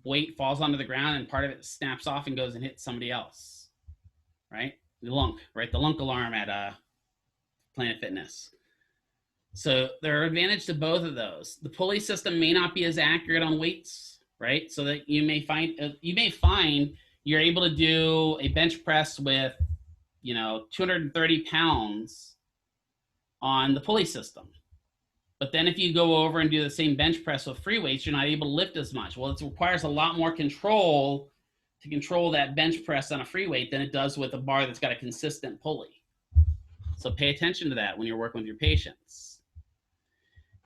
weight falls onto the ground and part of it snaps off and goes and hits somebody else, right? The lunk, right? The lunk alarm at Planet Fitness. So there are advantages to both of those. The pulley system may not be as accurate on weights, right? So that you may find you're able to do a bench press with, 230 pounds on the pulley system. But then if you go over and do the same bench press with free weights, you're not able to lift as much. Well, it requires a lot more control to control that bench press on a free weight than it does with a bar that's got a consistent pulley. So pay attention to that when you're working with your patients.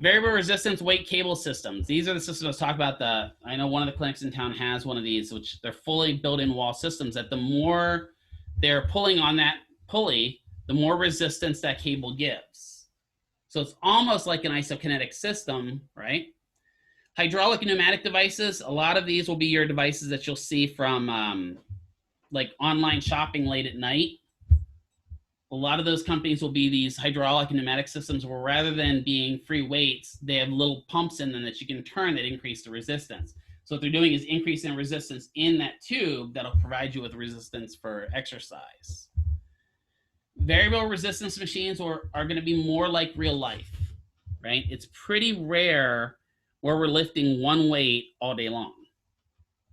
Variable resistance weight cable systems. These are the systems I was talking about. I know one of the clinics in town has one of these, which they're fully built-in wall systems that the more they're pulling on that pulley, the more resistance that cable gives. So it's almost like an isokinetic system, right? Hydraulic and pneumatic devices, a lot of these will be your devices that you'll see from like online shopping late at night. A lot of those companies will be these hydraulic and pneumatic systems where rather than being free weights, they have little pumps in them that you can turn that increase the resistance. So what they're doing is increasing resistance in that tube that'll provide you with resistance for exercise. Variable resistance machines are going to be more like real life, right? It's pretty rare where we're lifting one weight all day long.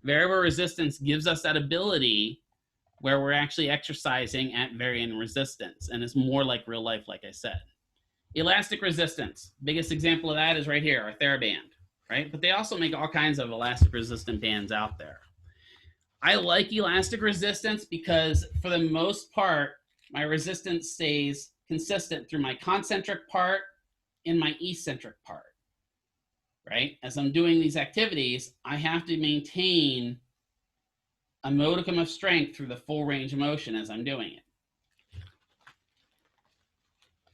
Variable resistance gives us that ability where we're actually exercising at varying resistance, and it's more like real life, like I said. Elastic resistance, biggest example of that is right here, our TheraBand, right? But they also make all kinds of elastic resistant bands out there. I like elastic resistance because for the most part, my resistance stays consistent through my concentric part and my eccentric part. Right? As I'm doing these activities, I have to maintain a modicum of strength through the full range of motion as I'm doing it.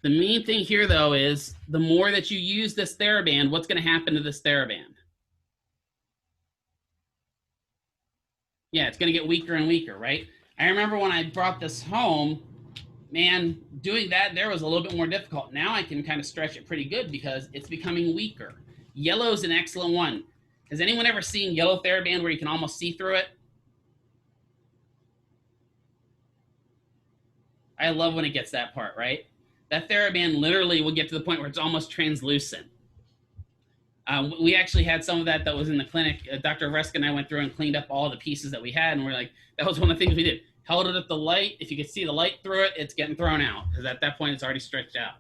The main thing here, though, is the more that you use this TheraBand, what's going to happen to this TheraBand? Yeah, it's going to get weaker and weaker, right? I remember when I brought this home, man, doing that there was a little bit more difficult. Now I can kind of stretch it pretty good because it's becoming weaker. Yellow is an excellent one. Has anyone ever seen yellow TheraBand where you can almost see through it? I love when it gets that part, right? That TheraBand literally will get to the point where it's almost translucent. We actually had some of that was in the clinic. Dr. Vreska and I went through and cleaned up all the pieces that we had, and we're like, that was one of the things we did. Held it at the light. If you could see the light through it, it's getting thrown out because at that point it's already stretched out.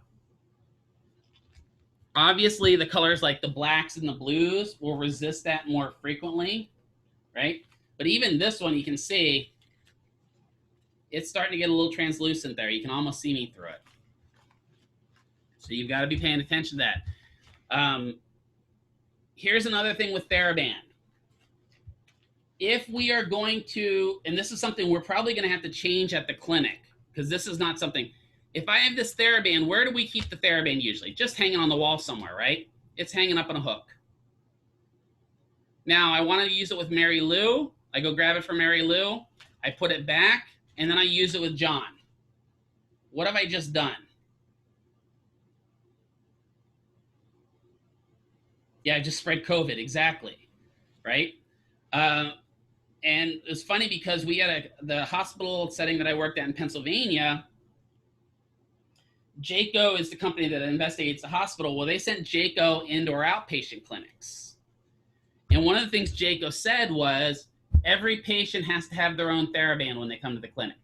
Obviously, the colors like the blacks and the blues will resist that more frequently, right? But even this one, you can see it's starting to get a little translucent there. You can almost see me through it. So you've got to be paying attention to that. Here's another thing with TheraBand. If we are going to, and this is something we're probably going to have to change at the clinic, because this is not something, if I have this TheraBand, where do we keep the TheraBand usually? Just hanging on the wall somewhere, right? It's hanging up on a hook. Now, I want to use it with Mary Lou. I go grab it from Mary Lou. I put it back, and then I use it with John. What have I just done? Yeah, I just spread COVID, exactly, right? And it's funny because we had the hospital setting that I worked at in Pennsylvania. JACO is the company that investigates the hospital. Well, they sent JACO into our outpatient clinics. And one of the things JACO said was every patient has to have their own TheraBand when they come to the clinic.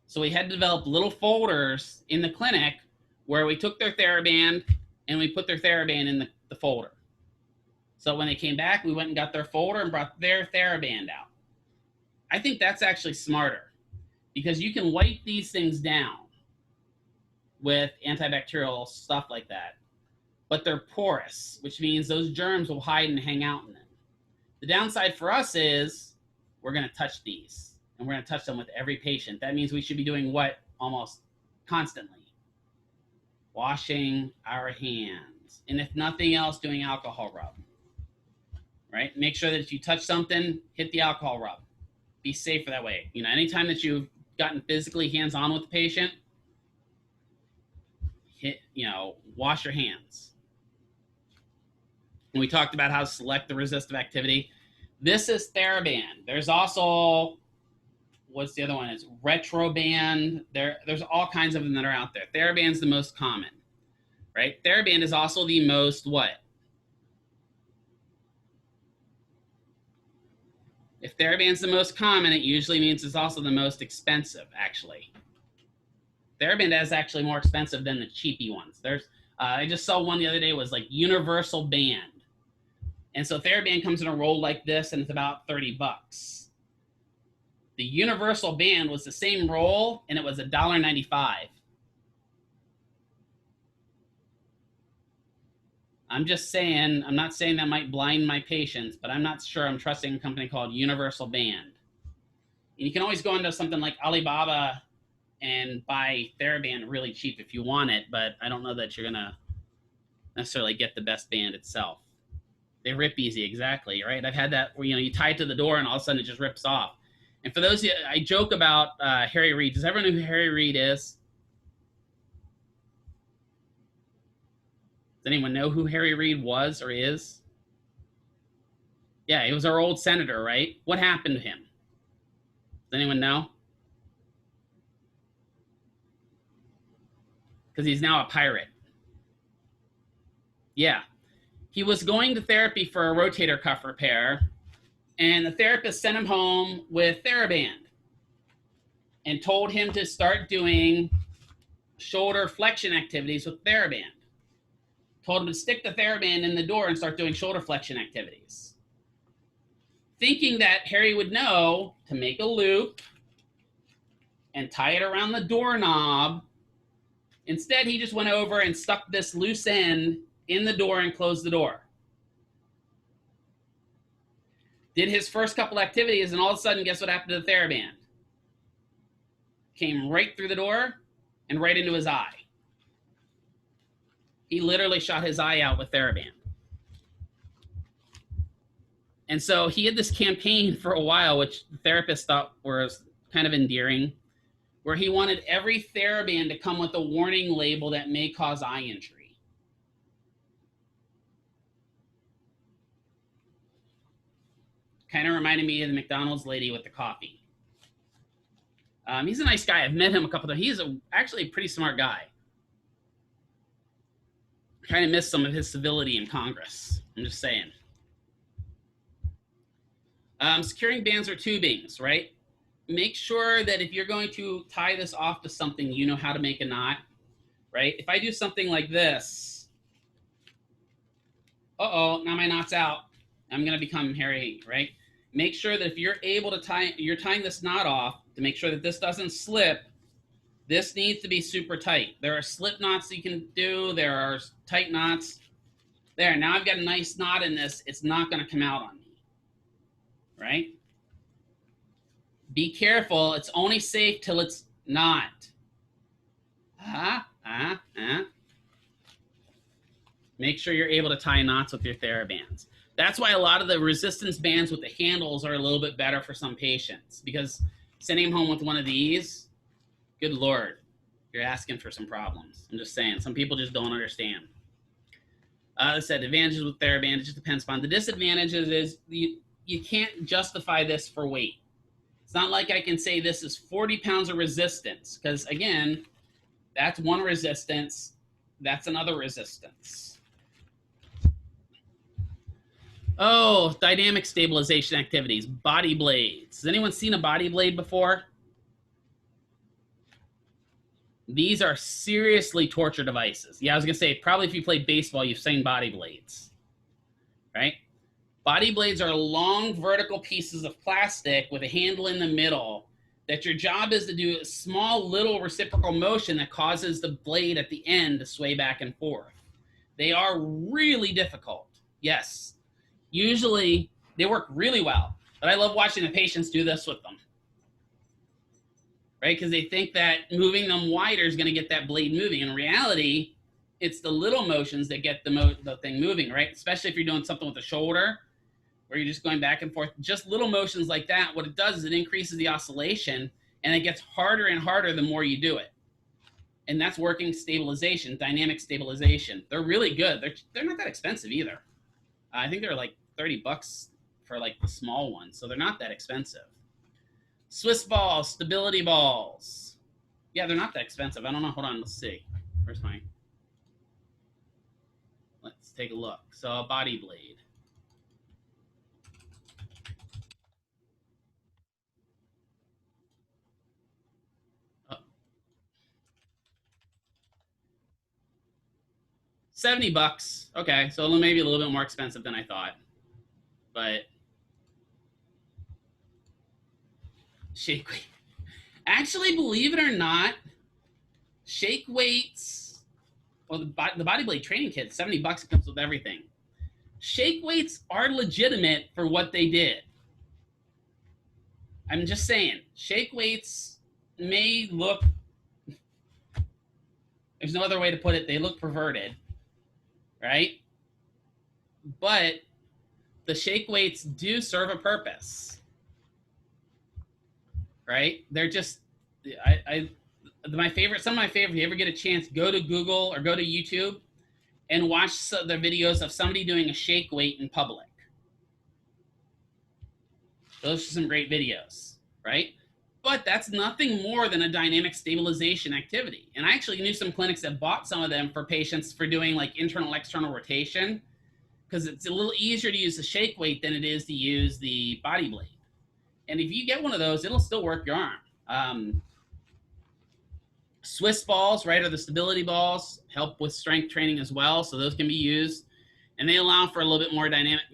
So we had to develop little folders in the clinic where we took their TheraBand and we put their TheraBand in the folder. So when they came back, we went and got their folder and brought their TheraBand out. I think that's actually smarter because you can wipe these things down with antibacterial stuff like that, but they're porous, which means those germs will hide and hang out in them. The downside for us is we're going to touch these, and we're going to touch them with every patient. That means we should be doing what almost constantly? Washing our hands, and if nothing else, doing alcohol rub, right? Make sure that if you touch something, hit the alcohol rub. Be safer that way. You know, anytime that you've gotten physically hands-on with the patient, wash your hands. And we talked about how to select the resistive activity. This is TheraBand. There's also, what's the other one? It's Retroband. There's all kinds of them that are out there. TheraBand's the most common, right? TheraBand is also the most what? If TheraBand's the most common, it usually means it's also the most expensive, actually. TheraBand is actually more expensive than the cheapy ones. I just saw one the other day was like Universal Band. And so TheraBand comes in a roll like this, and it's about 30 bucks. The universal band was the same roll, and it was $1.95. I'm just saying, I'm not saying that might blind my patients, but I'm not sure I'm trusting a company called Universal Band. And you can always go into something like Alibaba and buy TheraBand really cheap if you want it, but I don't know that you're gonna necessarily get the best band itself. They rip easy, exactly, right? I've had that where, you know, you tie it to the door and all of a sudden it just rips off. And for those of you, I joke about Harry Reid. Does everyone know who Harry Reid is? Does anyone know who Harry Reid was or is? Yeah, he was our old senator, right? What happened to him? Does anyone know? Because he's now a pirate. Yeah. He was going to therapy for a rotator cuff repair, and the therapist sent him home with TheraBand and told him to start doing shoulder flexion activities with TheraBand. Told him to stick the TheraBand in the door and start doing shoulder flexion activities. Thinking that Harry would know to make a loop and tie it around the doorknob. Instead, he just went over and stuck this loose end in the door and closed the door. Did his first couple activities, and all of a sudden, guess what happened to the TheraBand? Came right through the door and right into his eye. He literally shot his eye out with TheraBand. And so he had this campaign for a while, which the therapist thought was kind of endearing, where he wanted every TheraBand to come with a warning label that may cause eye injury. Kind of reminded me of the McDonald's lady with the coffee. He's a nice guy. I've met him a couple of times. He's actually a pretty smart guy. Kind of missed some of his civility in Congress. I'm just saying. Securing bands or tubings, right? Make sure that if you're going to tie this off to something, you know how to make a knot, right? If I do something like this, uh-oh, now my knot's out. I'm going to become Harry, right? Make sure that if you're able to tie, you're tying this knot off to make sure that this doesn't slip. This needs to be super tight. There are slip knots you can do. There are tight knots. There, now I've got a nice knot in this. It's not going to come out on me, right? Be careful. It's only safe till it's not. Make sure you're able to tie knots with your TheraBands. That's why a lot of the resistance bands with the handles are a little bit better for some patients, because sending them home with one of these, good Lord, you're asking for some problems. I'm just saying, some people just don't understand. I said advantages with TheraBand, it just depends upon. The disadvantages is you can't justify this for weight. It's not like I can say this is 40 pounds of resistance, because again, that's one resistance, that's another resistance. Oh, dynamic stabilization activities, body blades. Has anyone seen a body blade before? These are seriously torture devices. Yeah, I was gonna say, probably if you play baseball, you've seen body blades, right? Body blades are long vertical pieces of plastic with a handle in the middle that your job is to do a small little reciprocal motion that causes the blade at the end to sway back and forth. They are really difficult, yes. Usually they work really well, but I love watching the patients do this with them, right? Because they think that moving them wider is going to get that blade moving. In reality, it's the little motions that get the thing moving, right? Especially if you're doing something with the shoulder, where you're just going back and forth. Just little motions like that, what it does is it increases the oscillation, and it gets harder and harder the more you do it. And that's working stabilization, dynamic stabilization. They're really good. They're not that expensive either. I think they're like 30 bucks for like the small ones, so they're not that expensive. Swiss balls, stability balls. Yeah, they're not that expensive. I don't know. Hold on, let's see. Where's mine? Let's take a look. So a body blade. Oh. 70 bucks. Okay, so maybe a little bit more expensive than I thought. but shake weight. Actually, believe it or not, shake weights, well, the body blade training kit, $70 comes with everything. Shake weights are legitimate for what they did. I'm just saying, shake weights may look, there's no other way to put it, they look perverted, right? But the shake weights do serve a purpose, right? They're just, my favorite, some of my favorite, if you ever get a chance, go to Google or go to YouTube and watch the videos of somebody doing a shake weight in public. Those are some great videos, right? But that's nothing more than a dynamic stabilization activity. And I actually knew some clinics that bought some of them for patients for doing like internal, external rotation, because it's a little easier to use the shake weight than it is to use the body blade. And if you get one of those, it'll still work your arm. Swiss balls, right, or the stability balls, help with strength training as well. So those can be used. And they allow for a little bit more dynamic,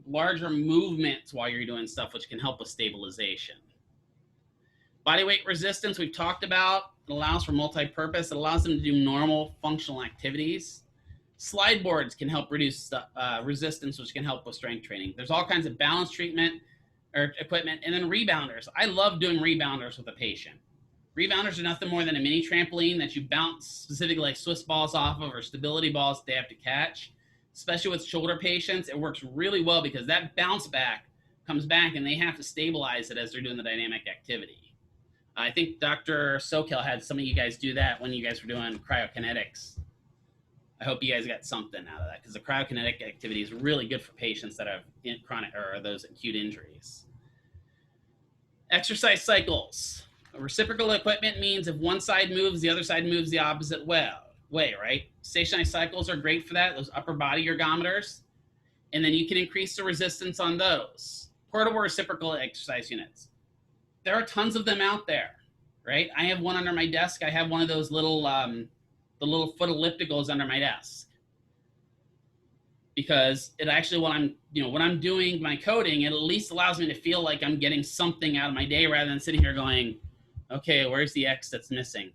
larger movements while you're doing stuff, which can help with stabilization. Body weight resistance, we've talked about. It allows for multi-purpose. It allows them to do normal functional activities. Slide boards can help reduce resistance, which can help with strength training. There's all kinds of balance treatment or equipment. And then rebounders. I love doing rebounders with a patient. Rebounders are nothing more than a mini trampoline that you bounce specifically like Swiss balls off of or stability balls they have to catch. Especially with shoulder patients, it works really well because that bounce back comes back and they have to stabilize it as they're doing the dynamic activity. I think Dr. Sokel had some of you guys do that when you guys were doing cryokinetics. I hope you guys got something out of that because the cryokinetic activity is really good for patients that have chronic or those acute injuries. Exercise cycles. Reciprocal equipment means if one side moves, the other side moves the opposite way, right? Stationary cycles are great for that, those upper body ergometers. And then you can increase the resistance on those. Portable reciprocal exercise units. There are tons of them out there, right? I have one under my desk. I have one of those little, the little foot ellipticals under my desk. Because it actually, when I'm doing my coding, it at least allows me to feel like I'm getting something out of my day rather than sitting here going, okay, where's the X that's missing?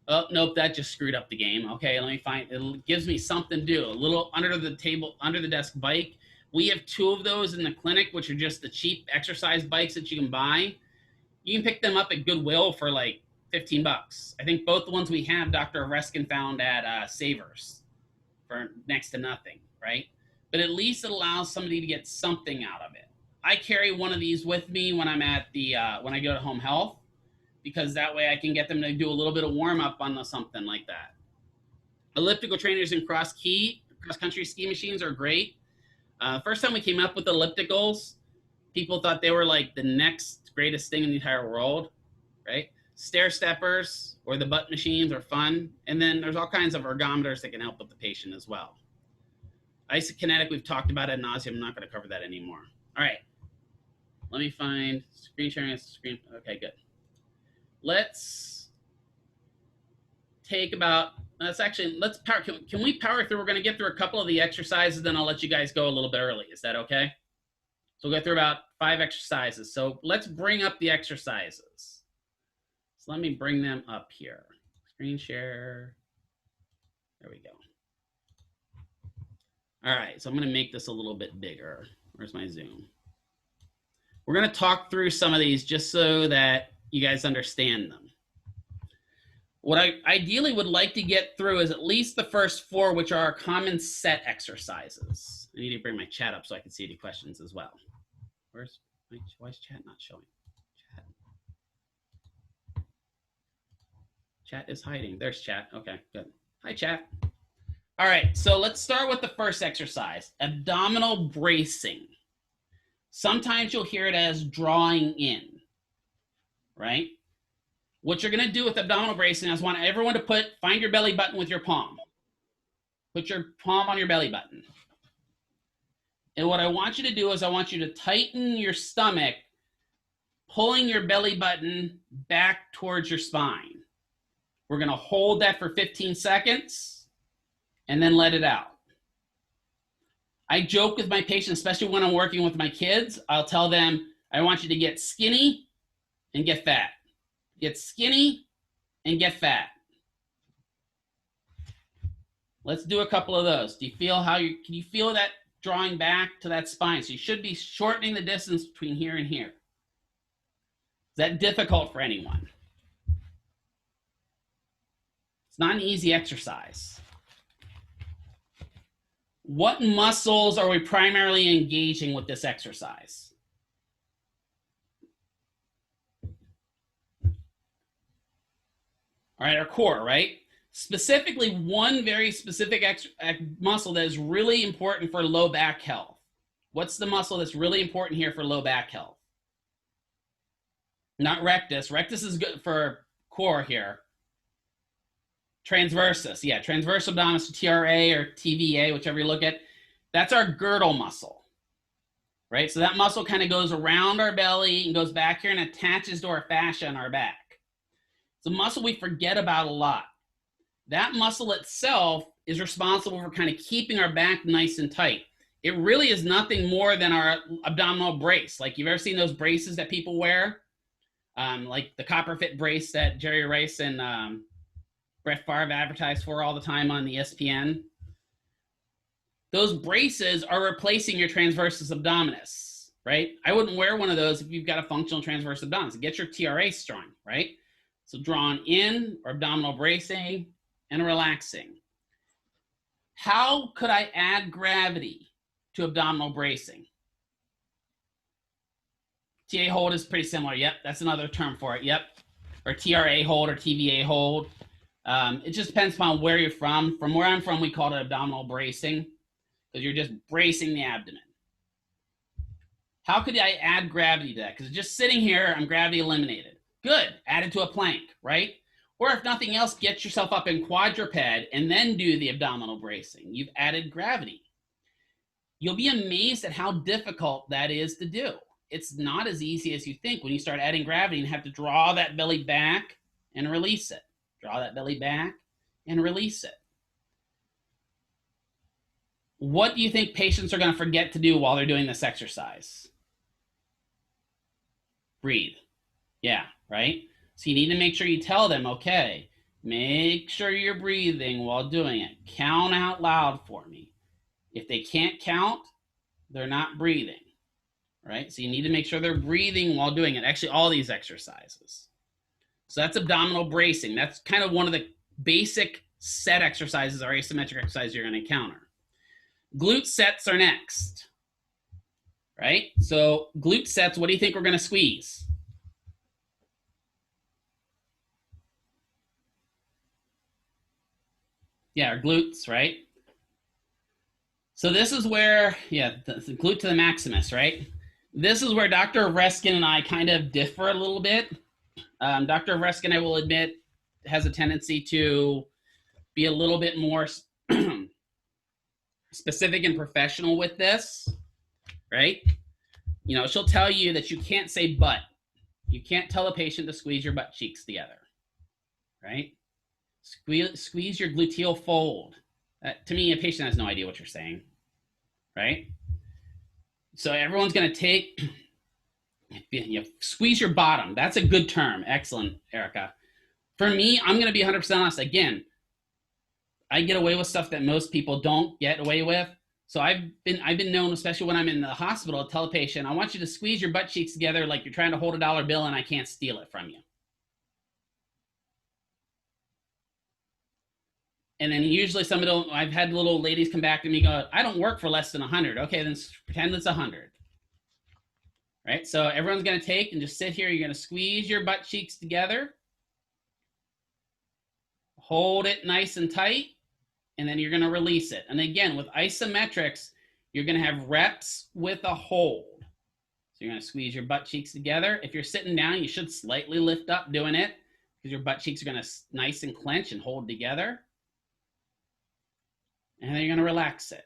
Oh, nope, that just screwed up the game. Okay, let me find, it gives me something to do. A little under the table, under the desk bike. We have 2 of those in the clinic, which are just the cheap exercise bikes that you can buy. You can pick them up at Goodwill for like $15. I think both the ones we have, Dr. Reskin found at Savers for next to nothing, right? But at least it allows somebody to get something out of it. I carry one of these with me when I'm at the, when I go to home health, because that way I can get them to do a little bit of warm up on something like that. Elliptical trainers and cross-country ski machines are great. First time we came up with ellipticals, people thought they were like the next greatest thing in the entire world, right? Stair steppers or the butt machines are fun. And then there's all kinds of ergometers that can help with the patient as well. Isokinetic, we've talked about ad nauseum. I'm not going to cover that anymore. All right. Let me find screen sharing. Okay, good. Let's take about, let's power, can we power through? We're going to get through a couple of the exercises, then I'll let you guys go a little bit early. Is that okay? So we'll go through about 5 exercises. So let's bring up the exercises. So let me bring them up here. Screen share. There we go. All right, so I'm going to make this a little bit bigger. Where's my Zoom? We're going to talk through some of these just so that you guys understand them. What I ideally would like to get through is at least the first 4, which are common set exercises. I need to bring my chat up so I can see any questions as well. Why is chat not showing? Chat is hiding. There's chat. Okay, good. Hi, chat. All right, so let's start with the first exercise, abdominal bracing. Sometimes you'll hear it as drawing in, right? What you're going to do with abdominal bracing is I want everyone to find your belly button with your palm. Put your palm on your belly button. And what I want you to do is I want you to tighten your stomach, pulling your belly button back towards your spine. We're going to hold that for 15 seconds and then let it out. I joke with my patients, especially when I'm working with my kids. I'll tell them, I want you to get skinny and get fat. Get skinny and get fat. Let's do a couple of those. Do you feel can you feel that drawing back to that spine? So you should be shortening the distance between here and here. Is that difficult for anyone? It's not an easy exercise. What muscles are we primarily engaging with this exercise? All right, our core, right? Specifically, one very specific muscle that is really important for low back health. What's the muscle that's really important here for low back health? Not rectus. Rectus is good for core here. Transversus, yeah, transverse abdominis, TRA or TVA, whichever you look at. That's our girdle muscle, right? So that muscle kind of goes around our belly and goes back here and attaches to our fascia on our back. It's a muscle we forget about a lot. That muscle itself is responsible for kind of keeping our back nice and tight. It really is nothing more than our abdominal brace. Like, you've ever seen those braces that people wear? Like the copper fit brace that Jerry Rice and Brett Favre advertised for all the time on the ESPN. Those braces are replacing your transversus abdominis, right? I wouldn't wear one of those if you've got a functional transversus abdominis. Get your TRA strong, right? So drawn in, or abdominal bracing, and relaxing. How could I add gravity to abdominal bracing? TA hold is pretty similar. Yep, that's another term for it. Yep, or TRA hold or TVA hold. It just depends upon where you're from. From where I'm from, we call it abdominal bracing, because you're just bracing the abdomen. How could I add gravity to that? Because just sitting here, I'm gravity eliminated. Good, add it to a plank, right? Or if nothing else, get yourself up in quadruped and then do the abdominal bracing. You've added gravity. You'll be amazed at how difficult that is to do. It's not as easy as you think when you start adding gravity and have to draw that belly back and release it. Draw that belly back and release it. What do you think patients are going to forget to do while they're doing this exercise? Breathe. Yeah, right? So you need to make sure you tell them, okay, make sure you're breathing while doing it. Count out loud for me. If they can't count, they're not breathing, right? So you need to make sure they're breathing while doing it. Actually, all these exercises. So that's abdominal bracing. That's kind of one of the basic set exercises or asymmetric exercises you're going to encounter. Glute sets are next, right? So glute sets, what do you think we're going to squeeze? Yeah, our glutes, right? So this is where, yeah, the glute to the maximus, right? This is where Dr. Reskin and I kind of differ a little bit. Dr. Reskin, I will admit, has a tendency to be a little bit more specific and professional with this, right? You know, she'll tell you that you can't say butt. You can't tell a patient to squeeze your butt cheeks together, right? Squeeze your gluteal fold. To me, a patient has no idea what you're saying, right? So everyone's going to take, squeeze your bottom. That's a good term. Excellent, Erica. For me, I'm going to be 100% honest. Again, I get away with stuff that most people don't get away with. So I've been known, especially when I'm in the hospital, to tell a patient, I want you to squeeze your butt cheeks together like you're trying to hold a dollar bill and I can't steal it from you. And then usually I've had little ladies come back to me and go, I don't work for less than 100. Okay, then pretend it's 100. Right? So everyone's going to take and just sit here. You're going to squeeze your butt cheeks together. Hold it nice and tight. And then you're going to release it. And again, with isometrics, you're going to have reps with a hold. So you're going to squeeze your butt cheeks together. If you're sitting down, you should slightly lift up doing it because your butt cheeks are going to nice and clench and hold together. And then you're going to relax it.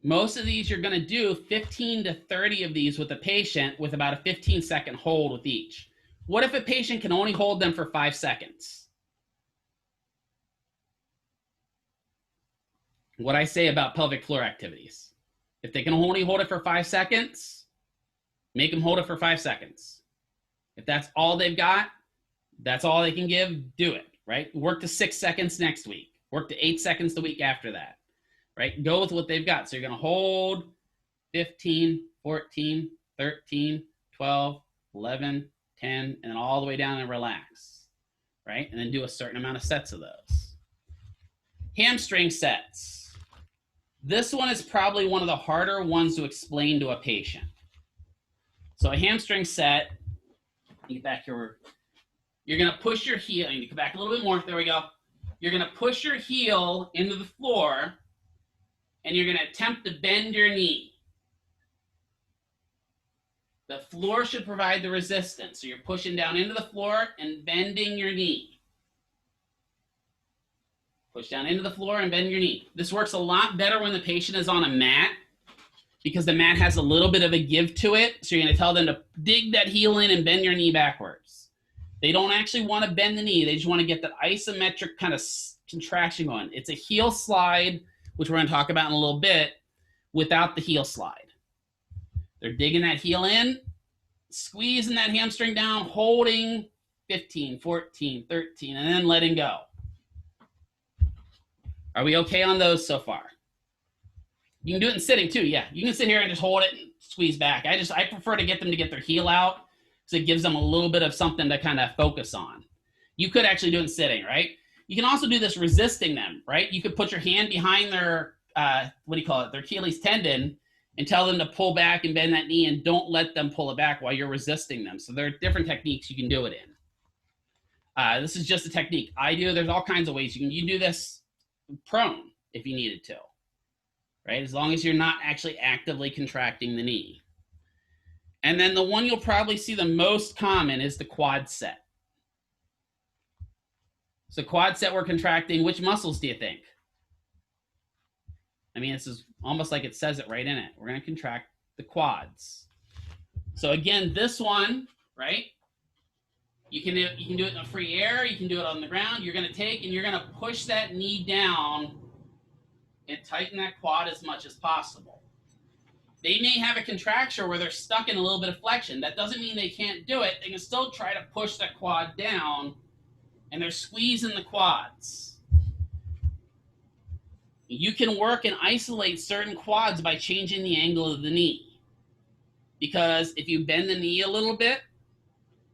Most of these, you're going to do 15 to 30 of these with a patient with about a 15-second hold with each. What if a patient can only hold them for 5 seconds? What I say about pelvic floor activities. If they can only hold it for 5 seconds, make them hold it for 5 seconds. If that's all they've got, that's all they can give, do it, right? Work to 6 seconds next week. Work to 8 seconds the week after that, right? Go with what they've got. So you're going to hold 15, 14, 13, 12, 11, 10, and then all the way down and relax, right? And then do a certain amount of sets of those. Hamstring sets. This one is probably one of the harder ones to explain to a patient. So a hamstring set, get back here, you're going to push your heel, and you come back a little bit more, there we go. You're going to push your heel into the floor, and you're going to attempt to bend your knee. The floor should provide the resistance. So you're pushing down into the floor and bending your knee. Push down into the floor and bend your knee. This works a lot better when the patient is on a mat because the mat has a little bit of a give to it. So you're going to tell them to dig that heel in and bend your knee backwards. They don't actually want to bend the knee. They just want to get that isometric kind of contraction going. It's a heel slide, which we're going to talk about in a little bit, without the heel slide. They're digging that heel in, squeezing that hamstring down, holding 15, 14, 13, and then letting go. Are we okay on those so far? You can do it in sitting too, yeah. You can sit here and just hold it and squeeze back. I prefer to get them to get their heel out because it gives them a little bit of something to kind of focus on. You could actually do it in sitting, right? You can also do this resisting them, right? You could put your hand behind their, their Achilles tendon and tell them to pull back and bend that knee and don't let them pull it back while you're resisting them. So there are different techniques you can do it in. This is just a technique I do. There's all kinds of ways. You can do this prone if you needed to, right? As long as you're not actually actively contracting the knee. And then the one you'll probably see the most common is the quad set. So quad set, we're contracting. Which muscles do you think? I mean, this is almost like it says it right in it. We're going to contract the quads. So again, this one, right? You can do it in the free air. You can do it on the ground. You're going to take and you're going to push that knee down and tighten that quad as much as possible. They may have a contracture where they're stuck in a little bit of flexion. That doesn't mean they can't do it. They can still try to push that quad down, and they're squeezing the quads. You can work and isolate certain quads by changing the angle of the knee. Because if you bend the knee a little bit,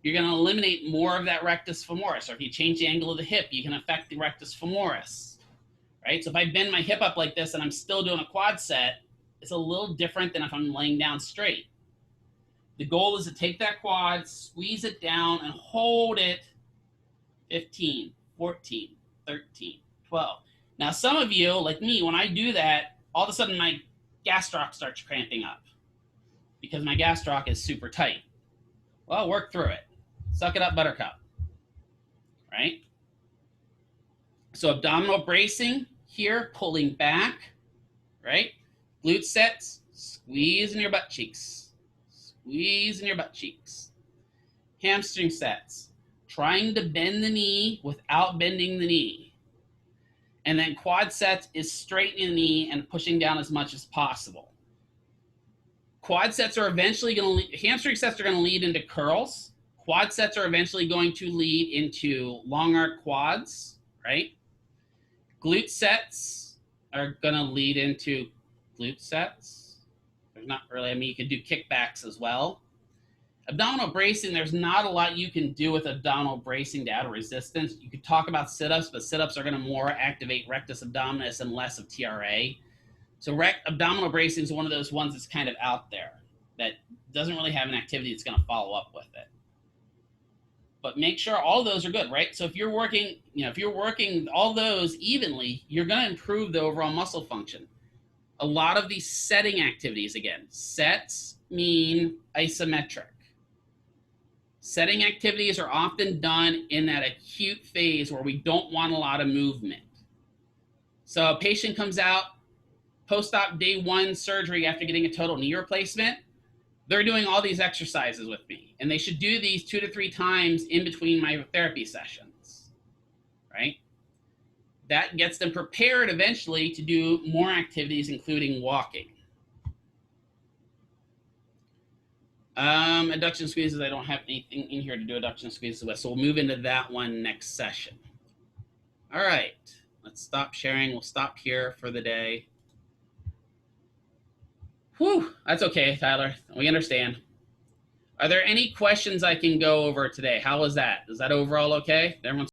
you're going to eliminate more of that rectus femoris. Or if you change the angle of the hip, you can affect the rectus femoris. Right? So if I bend my hip up like this and I'm still doing a quad set, it's a little different than if I'm laying down straight. The goal is to take that quad, squeeze it down, and hold it 15, 14, 13, 12. Now, some of you, like me, when I do that, all of a sudden my gastroc starts cramping up because my gastroc is super tight. Well, work through it. Suck it up, buttercup. Right? So abdominal bracing here, pulling back, right? Glute sets, squeeze in your butt cheeks. Squeeze in your butt cheeks. Hamstring sets, trying to bend the knee without bending the knee. And then quad sets is straightening the knee and pushing down as much as possible. Quad sets are eventually going to, hamstring sets are going to lead into curls. Quad sets are eventually going to lead into long arc quads, right? Glute sets are going to lead into glute sets. There's not really, I mean, you can do kickbacks as well. Abdominal bracing, there's not a lot you can do with abdominal bracing to add resistance. You could talk about sit-ups, but sit-ups are going to more activate rectus abdominis and less of TRA. So abdominal bracing is one of those ones that's kind of out there that doesn't really have an activity that's going to follow up with it. But make sure all those are good, right? So if you're working, if you're working all those evenly, you're going to improve the overall muscle function. A lot of these setting activities, again, sets mean isometric. Setting activities are often done in that acute phase where we don't want a lot of movement. So a patient comes out post-op day 1 surgery after getting a total knee replacement. They're doing all these exercises with me, and they should do these 2 to 3 times in between my therapy sessions, right? That gets them prepared eventually to do more activities, including walking. Adduction squeezes, I don't have anything in here to do adduction squeezes with, so we'll move into that one next session. All right, let's stop sharing. We'll stop here for the day. Whew, that's okay, Tyler. We understand. Are there any questions I can go over today? How was that? Is that overall okay? Everyone's